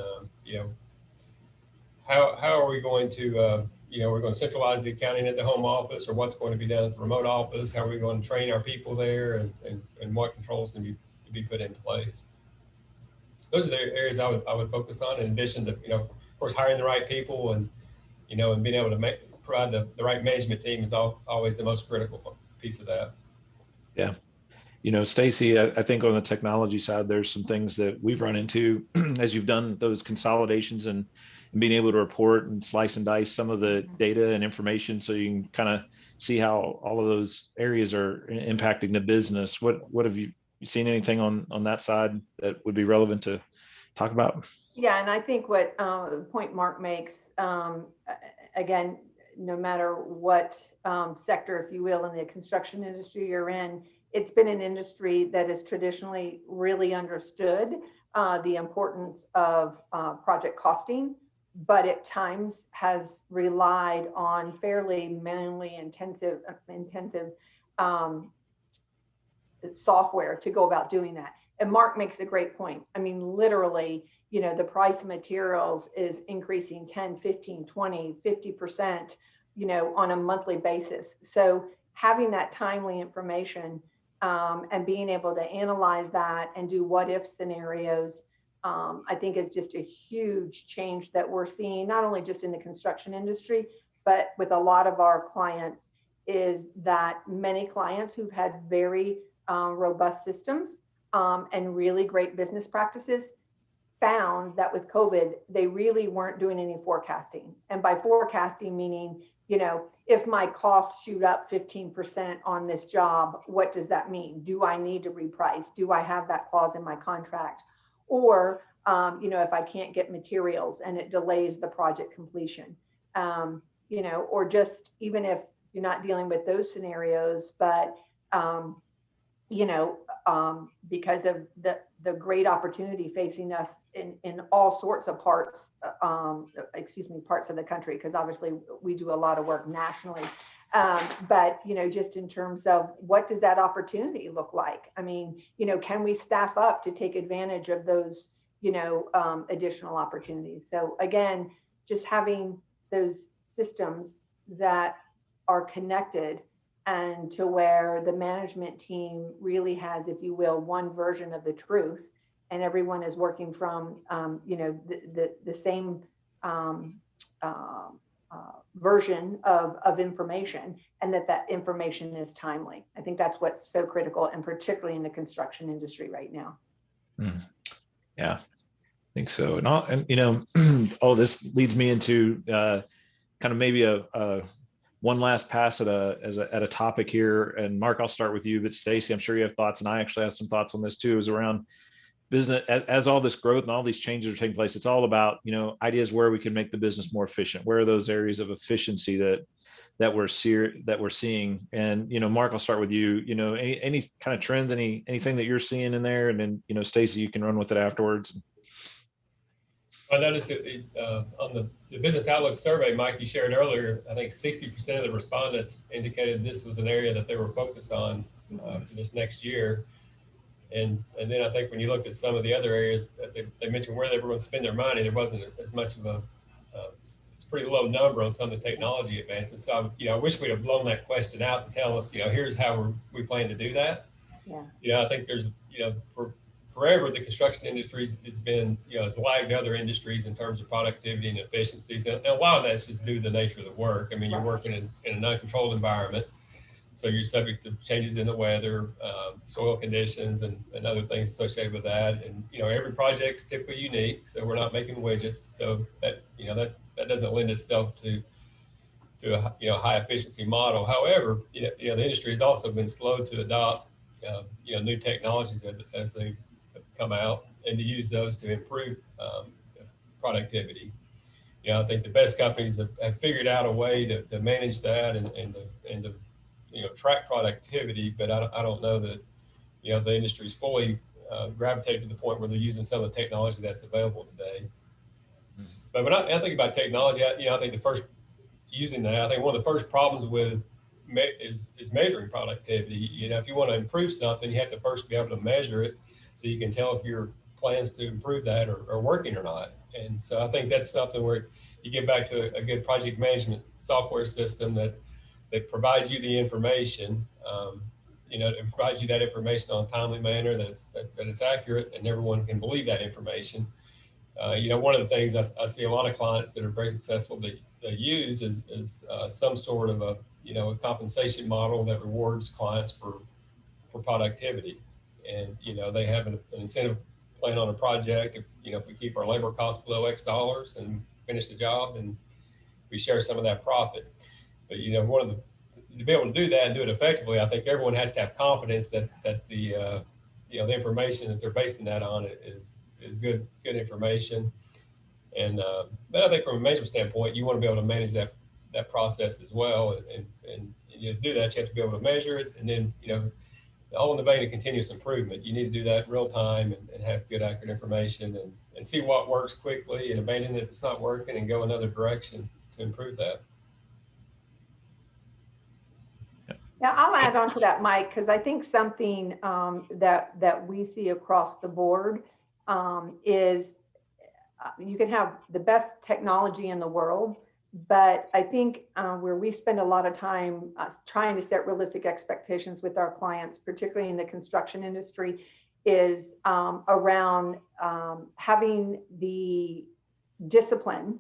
how are we going to we're going to centralize the accounting at the home office, or what's going to be done at the remote office. How are we going to train our people there, and what controls need to be put in place. Those are the areas I would focus on, in addition to, of course, hiring the right people, and being able to provide the right management team is always the most critical piece of that. Yeah. Stacy, I think on the technology side, there's some things that we've run into as you've done those consolidations and being able to report and slice and dice some of the data and information, so you can kind of see how all of those areas are impacting the business. What have you seen anything on that side that would be relevant to talk about? Yeah, and I think what the point Mark makes, again, no matter what sector, if you will, in the construction industry you're in, it's been an industry that has traditionally really understood the importance of project costing, but at times has relied on fairly manually intensive software to go about doing that. And Mark makes a great point. I mean, literally, the price of materials is increasing 10, 15, 20, 50%, on a monthly basis. So having that timely information and being able to analyze that and do what if scenarios, I think is just a huge change that we're seeing, not only just in the construction industry, but with a lot of our clients, is that many clients who've had very robust systems and really great business practices found that with COVID, they really weren't doing any forecasting. And by forecasting, meaning, if my costs shoot up 15% on this job, what does that mean? Do I need to reprice? Do I have that clause in my contract? Or, if I can't get materials and it delays the project completion, or just even if you're not dealing with those scenarios, but, because of the great opportunity facing us in all sorts of parts of the country, because obviously we do a lot of work nationally. But, just in terms of what does that opportunity look like? I mean, can we staff up to take advantage of those, additional opportunities? So again, just having those systems that are connected, and to where the management team really has, if you will, one version of the truth, and everyone is working from, the same version of information, and that information is timely. I think that's what's so critical, and particularly in the construction industry right now. Yeah, I think so. And all this leads me into kind of maybe a one last pass at a topic here. And Mark, I'll start with you, but Stacy, I'm sure you have thoughts, and I actually have some thoughts on this too, is around business. As all this growth and all these changes are taking place, it's all about, ideas where we can make the business more efficient. Where are those areas of efficiency that we're seeing? And, Mark, I'll start with you. Any kind of trends, anything that you're seeing in there? And then, Stacy, you can run with it afterwards. I noticed that on the Business Outlook survey, Mike, you shared earlier, I think 60% of the respondents indicated this was an area that they were focused on for this next year. And then I think when you looked at some of the other areas that they mentioned where they were going to spend their money, there wasn't as much of it's a pretty low number on some of the technology advances. So, I wish we'd have blown that question out to tell us, here's how we plan to do that. Yeah. I think there's, for forever, the construction industry has been, has lagged other industries in terms of productivity and efficiencies. And a lot of that's just due to the nature of the work. I mean, you're working in an uncontrolled environment, so you're subject to changes in the weather, soil conditions, and other things associated with that. And, every project's typically unique, so we're not making widgets. So that, that doesn't lend itself to a high efficiency model. However, the industry has also been slow to adopt, new technologies as they come out, and to use those to improve productivity. I think the best companies have figured out a way to manage that and to track productivity, but I don't know that the industry's fully gravitated to the point where they're using some of the technology that's available today. But when I think about technology, I think I think one of the first problems with is measuring productivity. If you want to improve something, you have to first be able to measure it, so you can tell if your plans to improve that are working or not. And so I think that's something where you get back to a good project management software system that provides you the information, it provides you that information on a timely manner, that it's accurate, and everyone can believe that information. One of the things I see a lot of clients that are very successful that they use is some sort of a compensation model that rewards clients for productivity. And they have an incentive plan on a project. If we keep our labor costs below X dollars and finish the job, then we share some of that profit. But to be able to do that and do it effectively, I think everyone has to have confidence that the information that they're basing that on is good information. And but I think from a management standpoint, you want to be able to manage that process as well. And to do that, you have to be able to measure it. And then all in the vein of continuous improvement, you need to do that in real time and have good, accurate information and see what works quickly and abandon it if it's not working and go another direction to improve that. Yeah, I'll add on to that, Mike, because I think something that we see across the board is you can have the best technology in the world, but I think where we spend a lot of time trying to set realistic expectations with our clients, particularly in the construction industry, is around having the discipline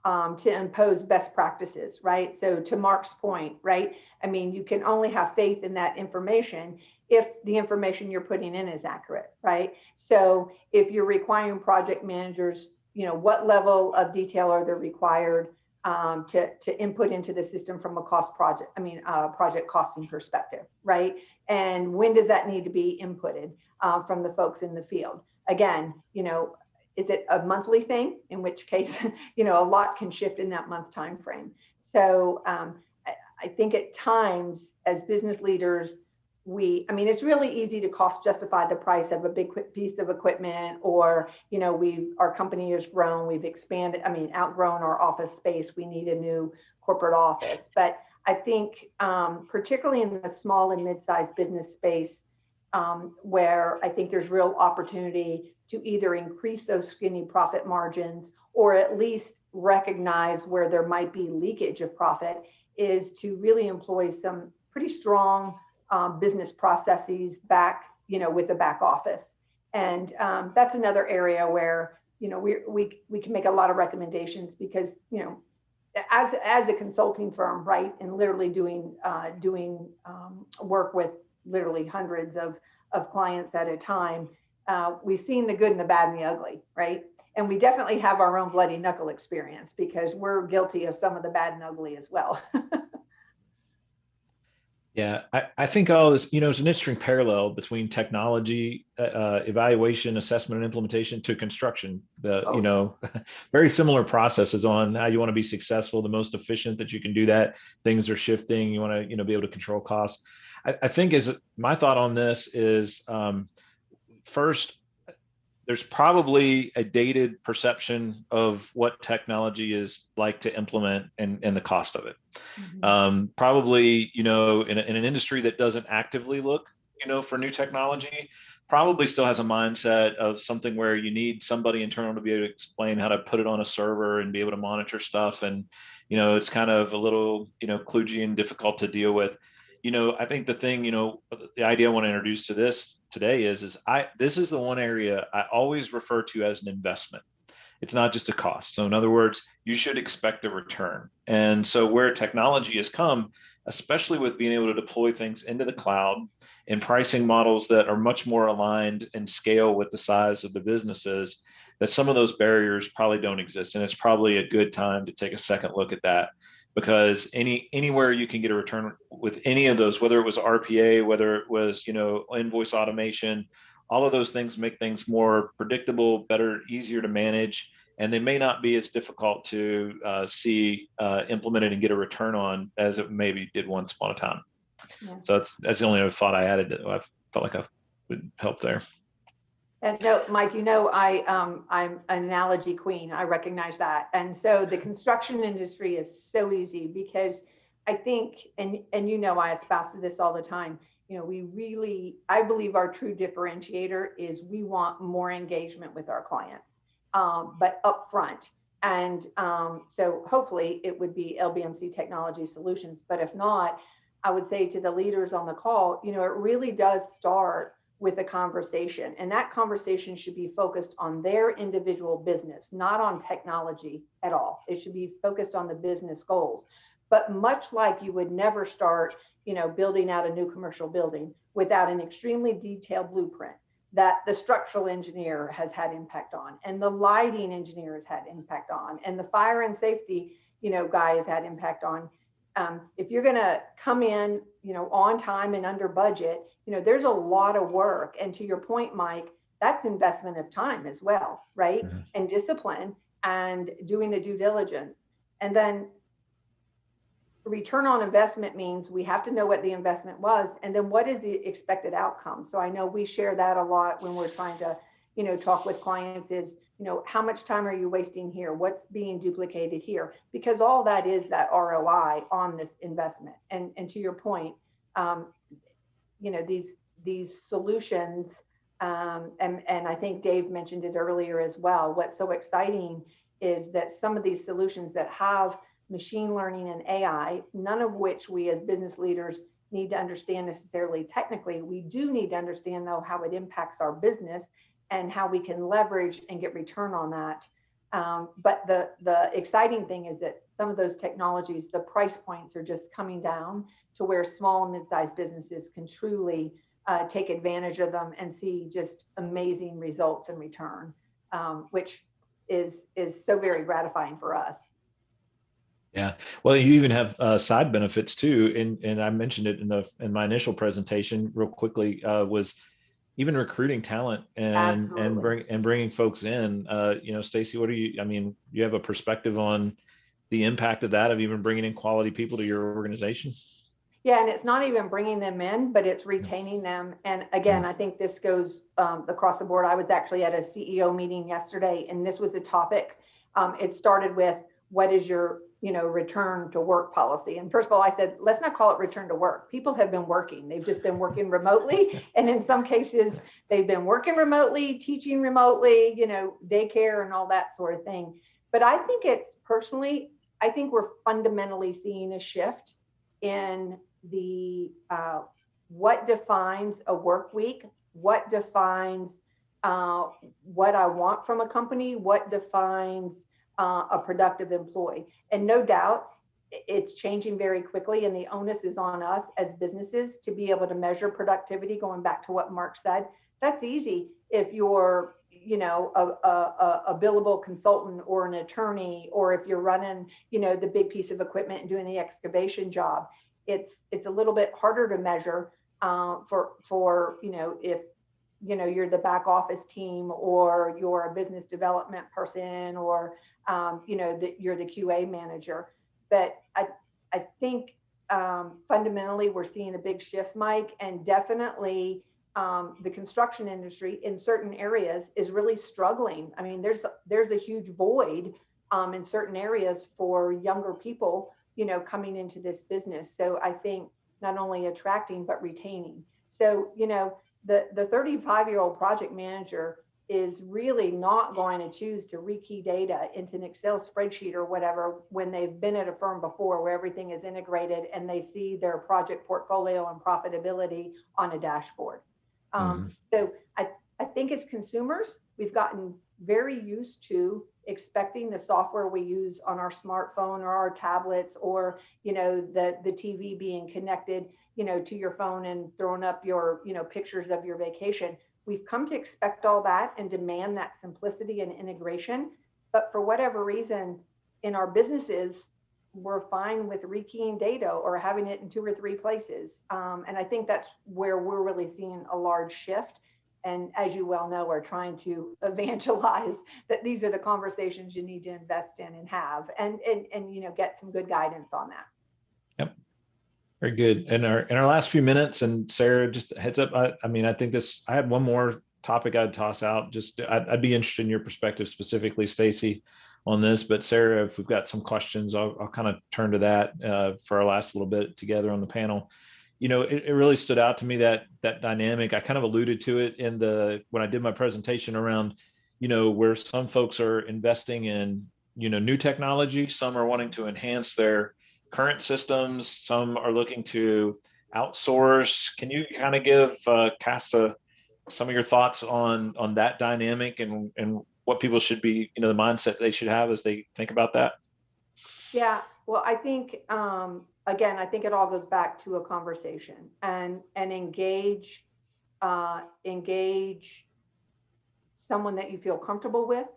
to impose best practices, right? So to Mark's point, right? I mean, you can only have faith in that information if the information you're putting in is accurate, right? So if you're requiring project managers, what level of detail are they required to input into the system from a project costing perspective, right? And when does that need to be inputted from the folks in the field? Again, is it a monthly thing? In which case, a lot can shift in that month time frame. So I think at times as business leaders, it's really easy to cost justify the price of a big piece of equipment, or, our company has grown, we've expanded, outgrown our office space, we need a new corporate office. But I think particularly in the small and mid-sized business space, where I think there's real opportunity to either increase those skinny profit margins or at least recognize where there might be leakage of profit, is to really employ some pretty strong business processes back, with the back office. And that's another area where, we can make a lot of recommendations because, as a consulting firm, right, and literally doing work with literally hundreds of clients at a time, we've seen the good and the bad and the ugly, right? And we definitely have our own bloody knuckle experience because we're guilty of some of the bad and ugly as well. Yeah, I think all this, is an interesting parallel between technology, evaluation, assessment, and implementation to construction. Very similar processes on how you want to be successful, the most efficient that you can do that. Things are shifting. You want to, be able to control costs. I think my thought on this is, first, there's probably a dated perception of what technology is like to implement and the cost of it. Mm-hmm. Probably, in an industry that doesn't actively look, for new technology, probably still has a mindset of something where you need somebody internal to be able to explain how to put it on a server and be able to monitor stuff. And, it's kind of a little, kludgy and difficult to deal with. I think the thing, the idea I want to introduce to this today is this is the one area I always refer to as an investment. It's not just a cost. So in other words, you should expect a return. And so where technology has come, especially with being able to deploy things into the cloud and pricing models that are much more aligned and scale with the size of the businesses, that some of those barriers probably don't exist. And it's probably a good time to take a second look at that. Because anywhere you can get a return with any of those, whether it was RPA, whether it was, invoice automation, all of those things make things more predictable, better, easier to manage, and they may not be as difficult to see implemented and get a return on as it maybe did once upon a time. Yeah. So that's the only other thought I added that I felt like I would help there. And no, Mike, I'm an analogy queen. I recognize that. And so the construction industry is so easy because I think, and I espouse to this all the time, I believe our true differentiator is we want more engagement with our clients, but upfront. And so hopefully it would be LBMC Technology Solutions. But if not, I would say to the leaders on the call, it really does start with a conversation. And that conversation should be focused on their individual business, not on technology at all. It should be focused on the business goals. But much like you would never start, building out a new commercial building without an extremely detailed blueprint that the structural engineer has had impact on, and the lighting engineer has had impact on, and the fire and safety, guy has had impact on. If you're going to come in, on time and under budget, there's a lot of work. And to your point, Mike, that's investment of time as well, right? Mm-hmm. And discipline and doing the due diligence. And then return on investment means we have to know what the investment was, and then what is the expected outcome. So I know we share that a lot when we're trying to, talk with clients is, how much time are you wasting here? What's being duplicated here? Because all that is that ROI on this investment. And to your point, these solutions, and I think Dave mentioned it earlier as well. What's so exciting is that some of these solutions that have machine learning and AI, none of which we as business leaders need to understand necessarily technically. We do need to understand, though, how it impacts our business and how we can leverage and get return on that. But the exciting thing is that some of those technologies, the price points are just coming down to where small and mid-sized businesses can truly take advantage of them and see just amazing results in return, which is so very gratifying for us. Yeah, well, you even have side benefits too, and I mentioned it in my initial presentation real quickly, was even recruiting talent and bringing folks in. Stacy, you have a perspective on the impact of that, of even bringing in quality people to your organization? Yeah, and it's not even bringing them in, but it's retaining them. And again, I think this goes across the board. I was actually at a CEO meeting yesterday, and this was a topic. It started with, what is your return to work policy? And first of all, I said, let's not call it return to work. People have been working. They've just been working remotely. And in some cases, they've been working remotely, teaching remotely, daycare and all that sort of thing. But I think I think we're fundamentally seeing a shift in the what defines a work week, what defines what I want from a company, what defines a productive employee. And no doubt it's changing very quickly, and the onus is on us as businesses to be able to measure productivity. Going back to what Mark said, that's easy if you're a billable consultant or an attorney, or if you're running the big piece of equipment and doing the excavation job. It's a little bit harder to measure for if you're the back office team, or you're a business development person, or you're the QA manager. But I think fundamentally we're seeing a big shift, Mike, and definitely the construction industry in certain areas is really struggling. I mean, there's a huge void in certain areas for younger people, coming into this business. So I think not only attracting, but retaining. So, the 35-year-old project manager is really not going to choose to rekey data into an Excel spreadsheet or whatever when they've been at a firm before where everything is integrated and they see their project portfolio and profitability on a dashboard. So I think as consumers, we've gotten very used to expecting the software we use on our smartphone or our tablets, or the TV being connected to your phone and throwing up your pictures of your vacation. We've come to expect all that and demand that simplicity and integration. But for whatever reason, in our businesses, we're fine with rekeying data or having it in 2 or 3 places. And I think that's where we're really seeing a large shift. And as you well know, we're trying to evangelize that these are the conversations you need to invest in and have, and get some good guidance on that. Yep. Very good. In our last few minutes, and Sarah, just a heads up, I think I had one more topic I'd toss out. I'd be interested in your perspective specifically, Stacy, on this. But Sarah, if we've got some questions, I'll kind of turn to that for our last little bit together on the panel. It really stood out to me, that dynamic. I kind of alluded to it when I did my presentation around, where some folks are investing in new technology. Some are wanting to enhance their current systems. Some are looking to outsource. Can you kind of give Casta some of your thoughts on that dynamic and what people should be, the mindset they should have as they think about that? Yeah, well, I think again, I think it all goes back to a conversation and engage someone that you feel comfortable with,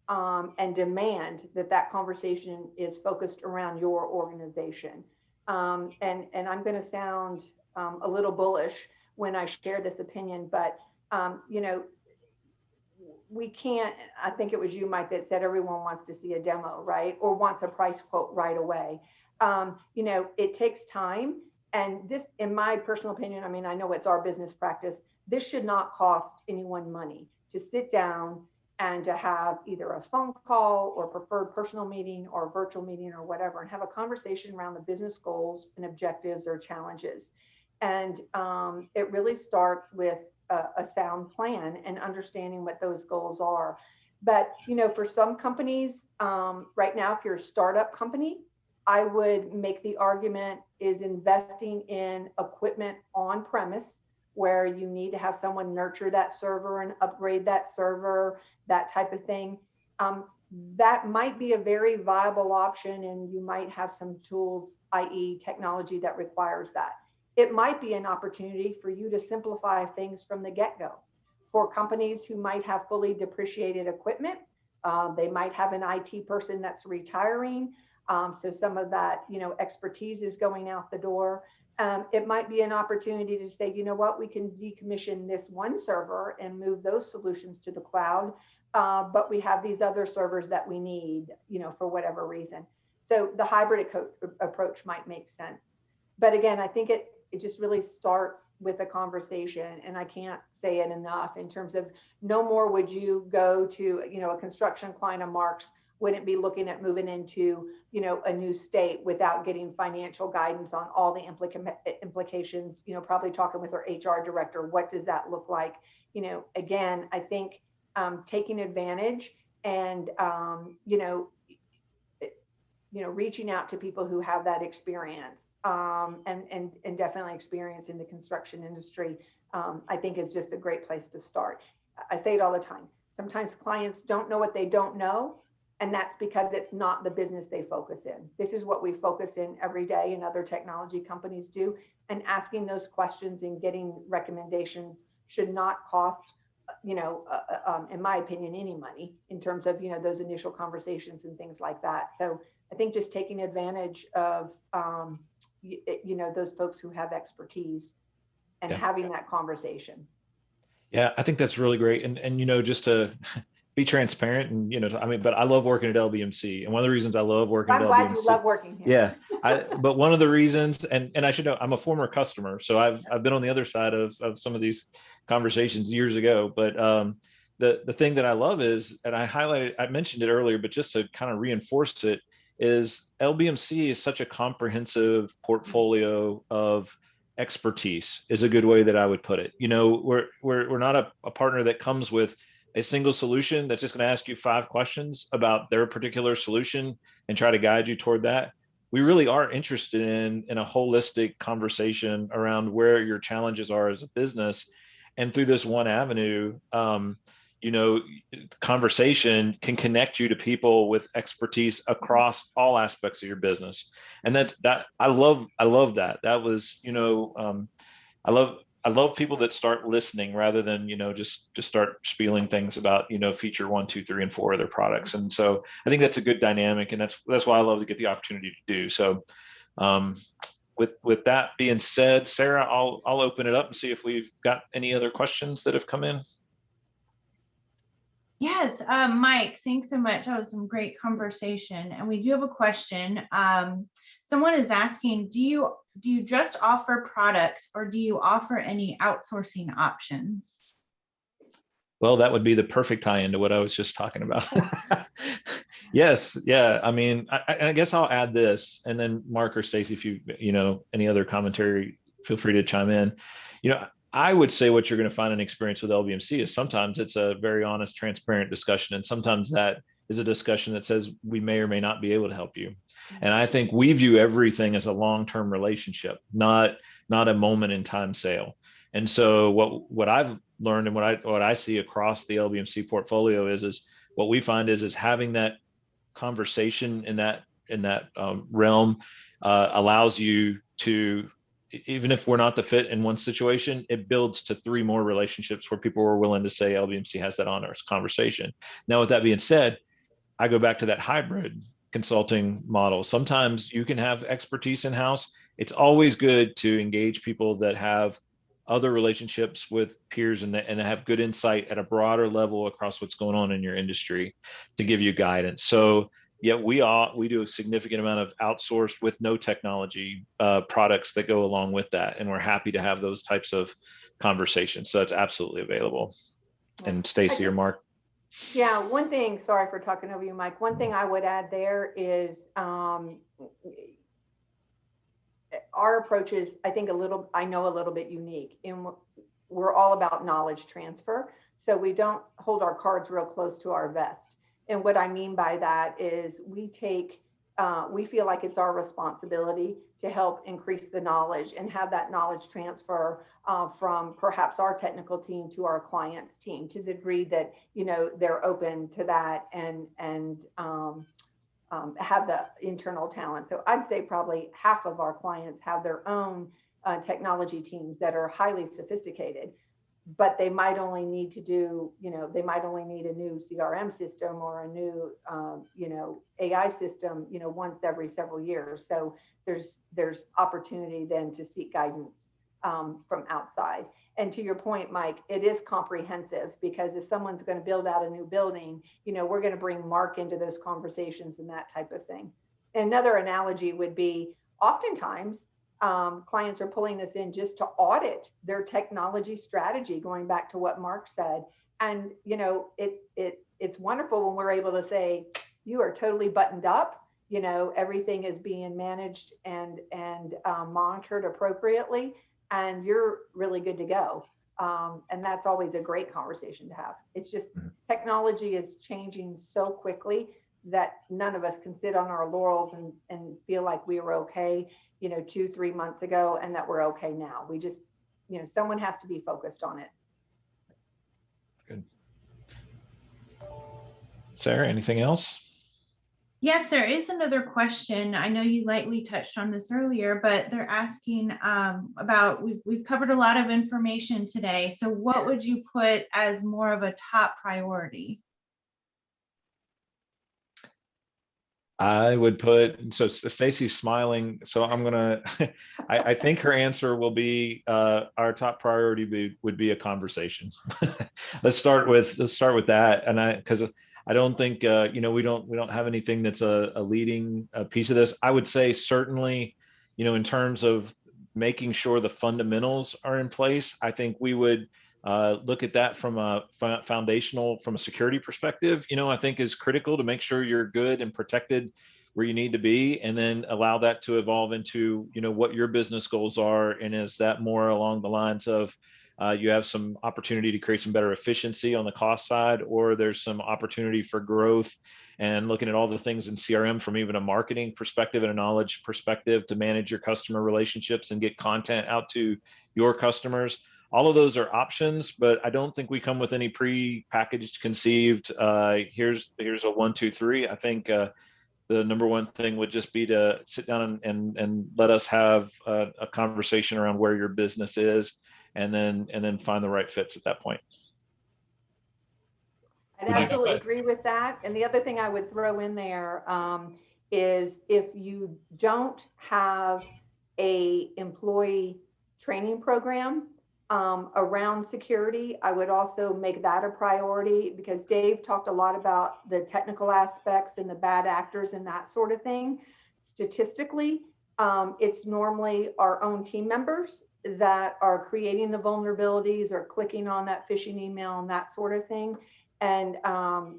and demand that conversation is focused around your organization. And I'm going to sound a little bullish when I share this opinion, but we can't, I think it was you, Mike, that said everyone wants to see a demo, right? Or wants a price quote right away. It takes time. And this, in my personal opinion, I mean, I know it's our business practice, this should not cost anyone money to sit down and to have either a phone call or preferred personal meeting or a virtual meeting or whatever, and have a conversation around the business goals and objectives or challenges. And it really starts with a sound plan and understanding what those goals are. But, for some companies right now, if you're a startup company, I would make the argument is investing in equipment on premise where you need to have someone nurture that server and upgrade that server, that type of thing. That might be a very viable option, and you might have some tools, i.e. technology that requires that. It might be an opportunity for you to simplify things from the get-go. For companies who might have fully depreciated equipment, they might have an IT person that's retiring. So some of that, expertise is going out the door. It might be an opportunity to say, you know what, we can decommission this one server and move those solutions to the cloud, but we have these other servers that we need, for whatever reason. So the hybrid approach might make sense. But again, I think it just really starts with a conversation, and I can't say it enough in terms of no more would you go to, a construction client of Mark's wouldn't be looking at moving into, a new state without getting financial guidance on all the implications, probably talking with our HR director, what does that look like? Again, I think taking advantage and, reaching out to people who have that experience and definitely experience in the construction industry, I think is just a great place to start. I say it all the time. Sometimes clients don't know what they don't know. And that's because it's not the business they focus in. This is what we focus in every day, and other technology companies do. And asking those questions and getting recommendations should not cost, in my opinion, any money in terms of, those initial conversations and things like that. So I think just taking advantage of, those folks who have expertise and having that conversation. Yeah, I think that's really great. And just to be transparent and, but I love working at LBMC. And one of the reasons I love working at LBMC. I'm glad you love working here. Yeah. But one of the reasons, and I should know, I'm a former customer. So I've been on the other side of some of these conversations years ago. But the thing that I love is, and I mentioned it earlier, but just to kind of reinforce it, is LBMC is such a comprehensive portfolio of expertise, is a good way that I would put it. We're not a partner that comes with a single solution that's just going to ask you 5 questions about their particular solution and try to guide you toward that. We really are interested in a holistic conversation around where your challenges are as a business. And through this one avenue, conversation can connect you to people with expertise across all aspects of your business. And that I love that. That was, I love people that start listening rather than, just start spieling things about, feature 1, 2, 3, and 4 of their products. And so I think that's a good dynamic, and that's why I love to get the opportunity to do. So with that being said, Sarah, I'll open it up and see if we've got any other questions that have come in. Yes, Mike, thanks so much. That was some great conversation. And we do have a question. Someone is asking, do you just offer products, or do you offer any outsourcing options? Well, that would be the perfect tie-in to what I was just talking about. Yes, yeah. I mean, I guess I'll add this, and then Mark or Stacy, if you any other commentary, feel free to chime in. I would say what you're going to find in experience with LBMC is sometimes it's a very honest, transparent discussion, and sometimes that is a discussion that says we may or may not be able to help you. And I think we view everything as a long-term relationship, not a moment in time sale. And so what I've learned and what I see across the LBMC portfolio is what we find is having that conversation in that realm allows you to, even if we're not the fit in one situation, it builds to 3 more relationships where people are willing to say LBMC has that honest conversation. Now, with that being said, I go back to that hybrid consulting model. Sometimes you can have expertise in-house. It's always good to engage people that have other relationships with peers and have good insight at a broader level across what's going on in your industry to give you guidance. So yeah, we do a significant amount of outsourced with no technology products that go along with that. And we're happy to have those types of conversations. So it's absolutely available. And Stacy or Mark. Yeah, one thing, sorry for talking over you, Mike. One thing I would add there is our approach is, I think, a little bit unique. And we're all about knowledge transfer. So we don't hold our cards real close to our vest. And what I mean by that is we feel like it's our responsibility to help increase the knowledge and have that knowledge transfer from perhaps our technical team to our client's team, to the degree that, you know, they're open to that and have the internal talent. So I'd say probably half of our clients have their own technology teams that are highly sophisticated, but they might only need to do, you know, they might only need a new CRM system or a new, you know, AI system, you know, once every several years. So there's opportunity then to seek guidance from outside. And to your point, Mike, it is comprehensive, because if someone's going to build out a new building, you know, we're going to bring Mark into those conversations and that type of thing. Another analogy would be, oftentimes clients are pulling us in just to audit their technology strategy, going back to what Mark said. And, you know, it's wonderful when we're able to say, you are totally buttoned up, you know, everything is being managed and monitored appropriately, and you're really good to go. And that's always a great conversation to have. It's just technology is changing so quickly that none of us can sit on our laurels and feel like we were okay, you know, 2-3 months ago, and that we're okay now. We just, you know, someone has to be focused on it. Good. Sarah, anything else? Yes, there is another question. I know you lightly touched on this earlier, but they're asking about, we've covered a lot of information today. So what would you put as more of a top priority? I would put, so Stacy's smiling, so I'm gonna, I think her answer will be our top priority would be a conversation. Let's start with that. And because I don't think, you know, we don't have anything that's a leading piece of this. I would say certainly, you know, in terms of making sure the fundamentals are in place, I think we would look at that from a foundational, from a security perspective, you know, I think is critical to make sure you're good and protected where you need to be, and then allow that to evolve into, you know, what your business goals are. And is that more along the lines of you have some opportunity to create some better efficiency on the cost side, or there's some opportunity for growth, and looking at all the things in CRM from even a marketing perspective and a knowledge perspective to manage your customer relationships and get content out to your customers. All of those are options, but I don't think we come with any pre-packaged, conceived, here's a 1, 2, 3. I think the number one thing would just be to sit down and let us have a conversation around where your business is, and then find the right fits at that point. I'd absolutely agree with that. And the other thing I would throw in there is, if you don't have a employee training program around security, I would also make that a priority, because Dave talked a lot about the technical aspects and the bad actors and that sort of thing. Statistically, it's normally our own team members that are creating the vulnerabilities or clicking on that phishing email and that sort of thing. And,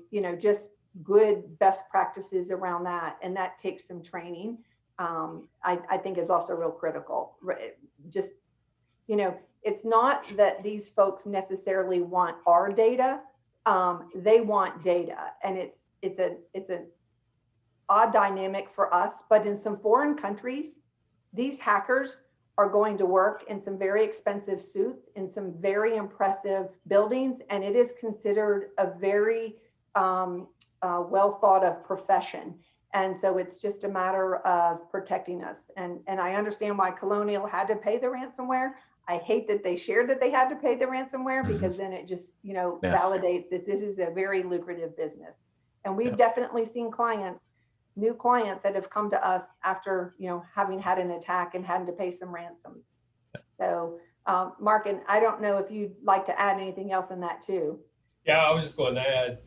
you know, just good best practices around that. And that takes some training. I think is also real critical. Just, you know, it's not that these folks necessarily want our data. They want data, and an odd dynamic for us, but in some foreign countries, these hackers are going to work in some very expensive suits in some very impressive buildings, and it is considered a very well thought of profession. And so it's just a matter of protecting us. And I understand why Colonial had to pay the ransomware. I hate that they shared that they had to pay the ransomware, because then it just, validates that this is a very lucrative business. And we've definitely seen new clients that have come to us after, having had an attack and having to pay some ransoms. So, Mark, and I don't know if you'd like to add anything else in that too. Yeah, I was just going to add,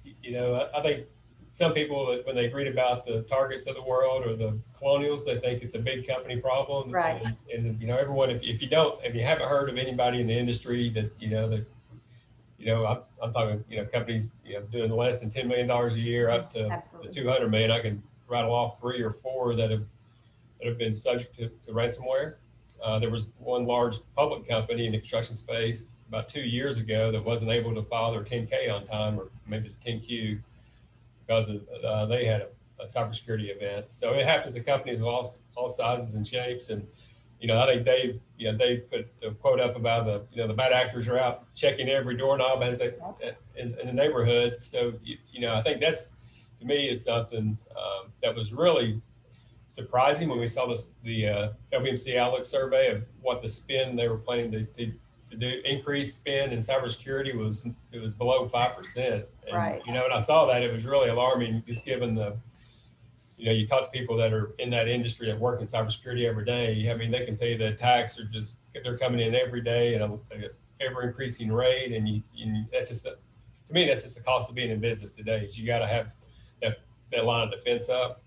I think some people, when they read about the Targets of the world or the Colonials, they think it's a big company problem. Right. And everyone, if you haven't heard of anybody in the industry that, I'm talking, companies, doing less than $10 million a year up to the 200 million, I can rattle off 3 or 4 that have been subject to ransomware. There was one large public company in the construction space about 2 years ago that wasn't able to file their 10K on time, or maybe it's 10Q, because they had a cybersecurity event. So it happens to companies of all sizes and shapes. And I think Dave put the quote up about the bad actors are out checking every doorknob as they in the neighborhood. So I think that's, to me, is something that was really surprising when we saw the LBMC Outlook survey of what the spend they were planning to do. Increased spend in cybersecurity was below 5%. And, right. When I saw that, it was really alarming, just given the, you talk to people that are in that industry that work in cybersecurity every day. I mean, they can tell you the attacks are they're coming in every day at an ever increasing rate. And that's just, to me, that's just the cost of being in business today. Is you got to have that line of defense up,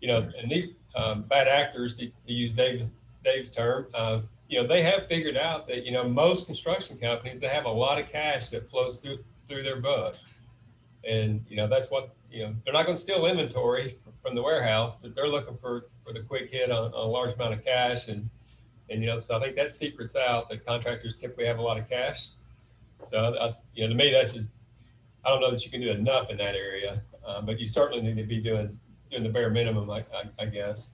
and these bad actors, to use Dave's term, they have figured out that, most construction companies, they have a lot of cash that flows through their books. And, that's what, they're not going to steal inventory from the warehouse. They're looking for the quick hit on a large amount of cash. And so I think that secret's out, that contractors typically have a lot of cash. So, to me, that's just, I don't know that you can do enough in that area, but you certainly need to be doing the bare minimum, I guess.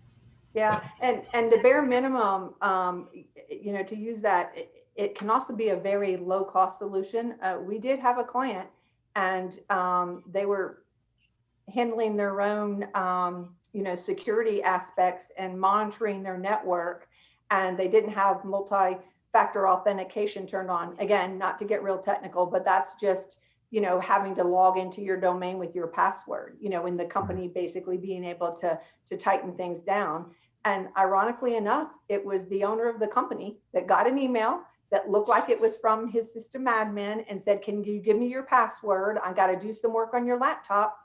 Yeah, and the bare minimum, to use that, it can also be a very low cost solution. We did have a client, and they were handling their own, security aspects and monitoring their network, and they didn't have multi-factor authentication turned on. Again, not to get real technical, but that's just, having to log into your domain with your password, and the company basically being able to tighten things down. And ironically enough, it was the owner of the company that got an email that looked like it was from his system admin and said, "Can you give me your password? I got to do some work on your laptop."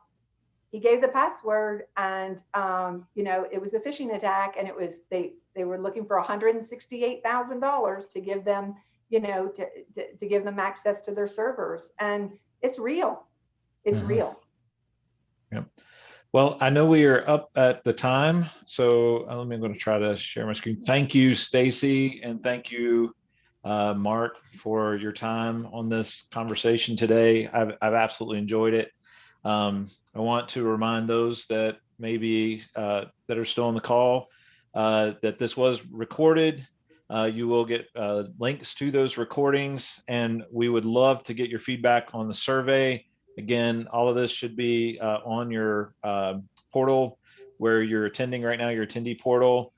He gave the password, and it was a phishing attack, and it was they were looking for $168,000 to give them, to give them access to their servers. And it's real. It's real. Yep. Well, I know we are up at the time, so I'm going to try to share my screen. Thank you, Stacy, and thank you, Mark, for your time on this conversation today. I've absolutely enjoyed it. I want to remind those that maybe that are still on the call that this was recorded. You will get links to those recordings, and we would love to get your feedback on the survey. Again, all of this should be on your portal where you're attending right now, your attendee portal.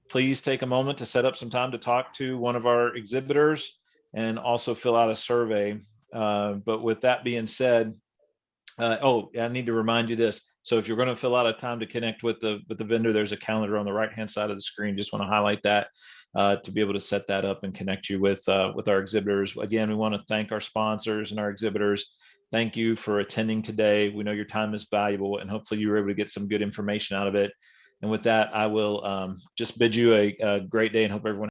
Please take a moment to set up some time to talk to one of our exhibitors and also fill out a survey. But with that being said, I need to remind you this. So if you're going to fill out a time to connect with the vendor, there's a calendar on the right-hand side of the screen. Just want to highlight that to be able to set that up and connect you with our exhibitors. Again, we want to thank our sponsors and our exhibitors. Thank you for attending today. We know your time is valuable, and hopefully you were able to get some good information out of it. And with that, I will just bid you a great day and hope everyone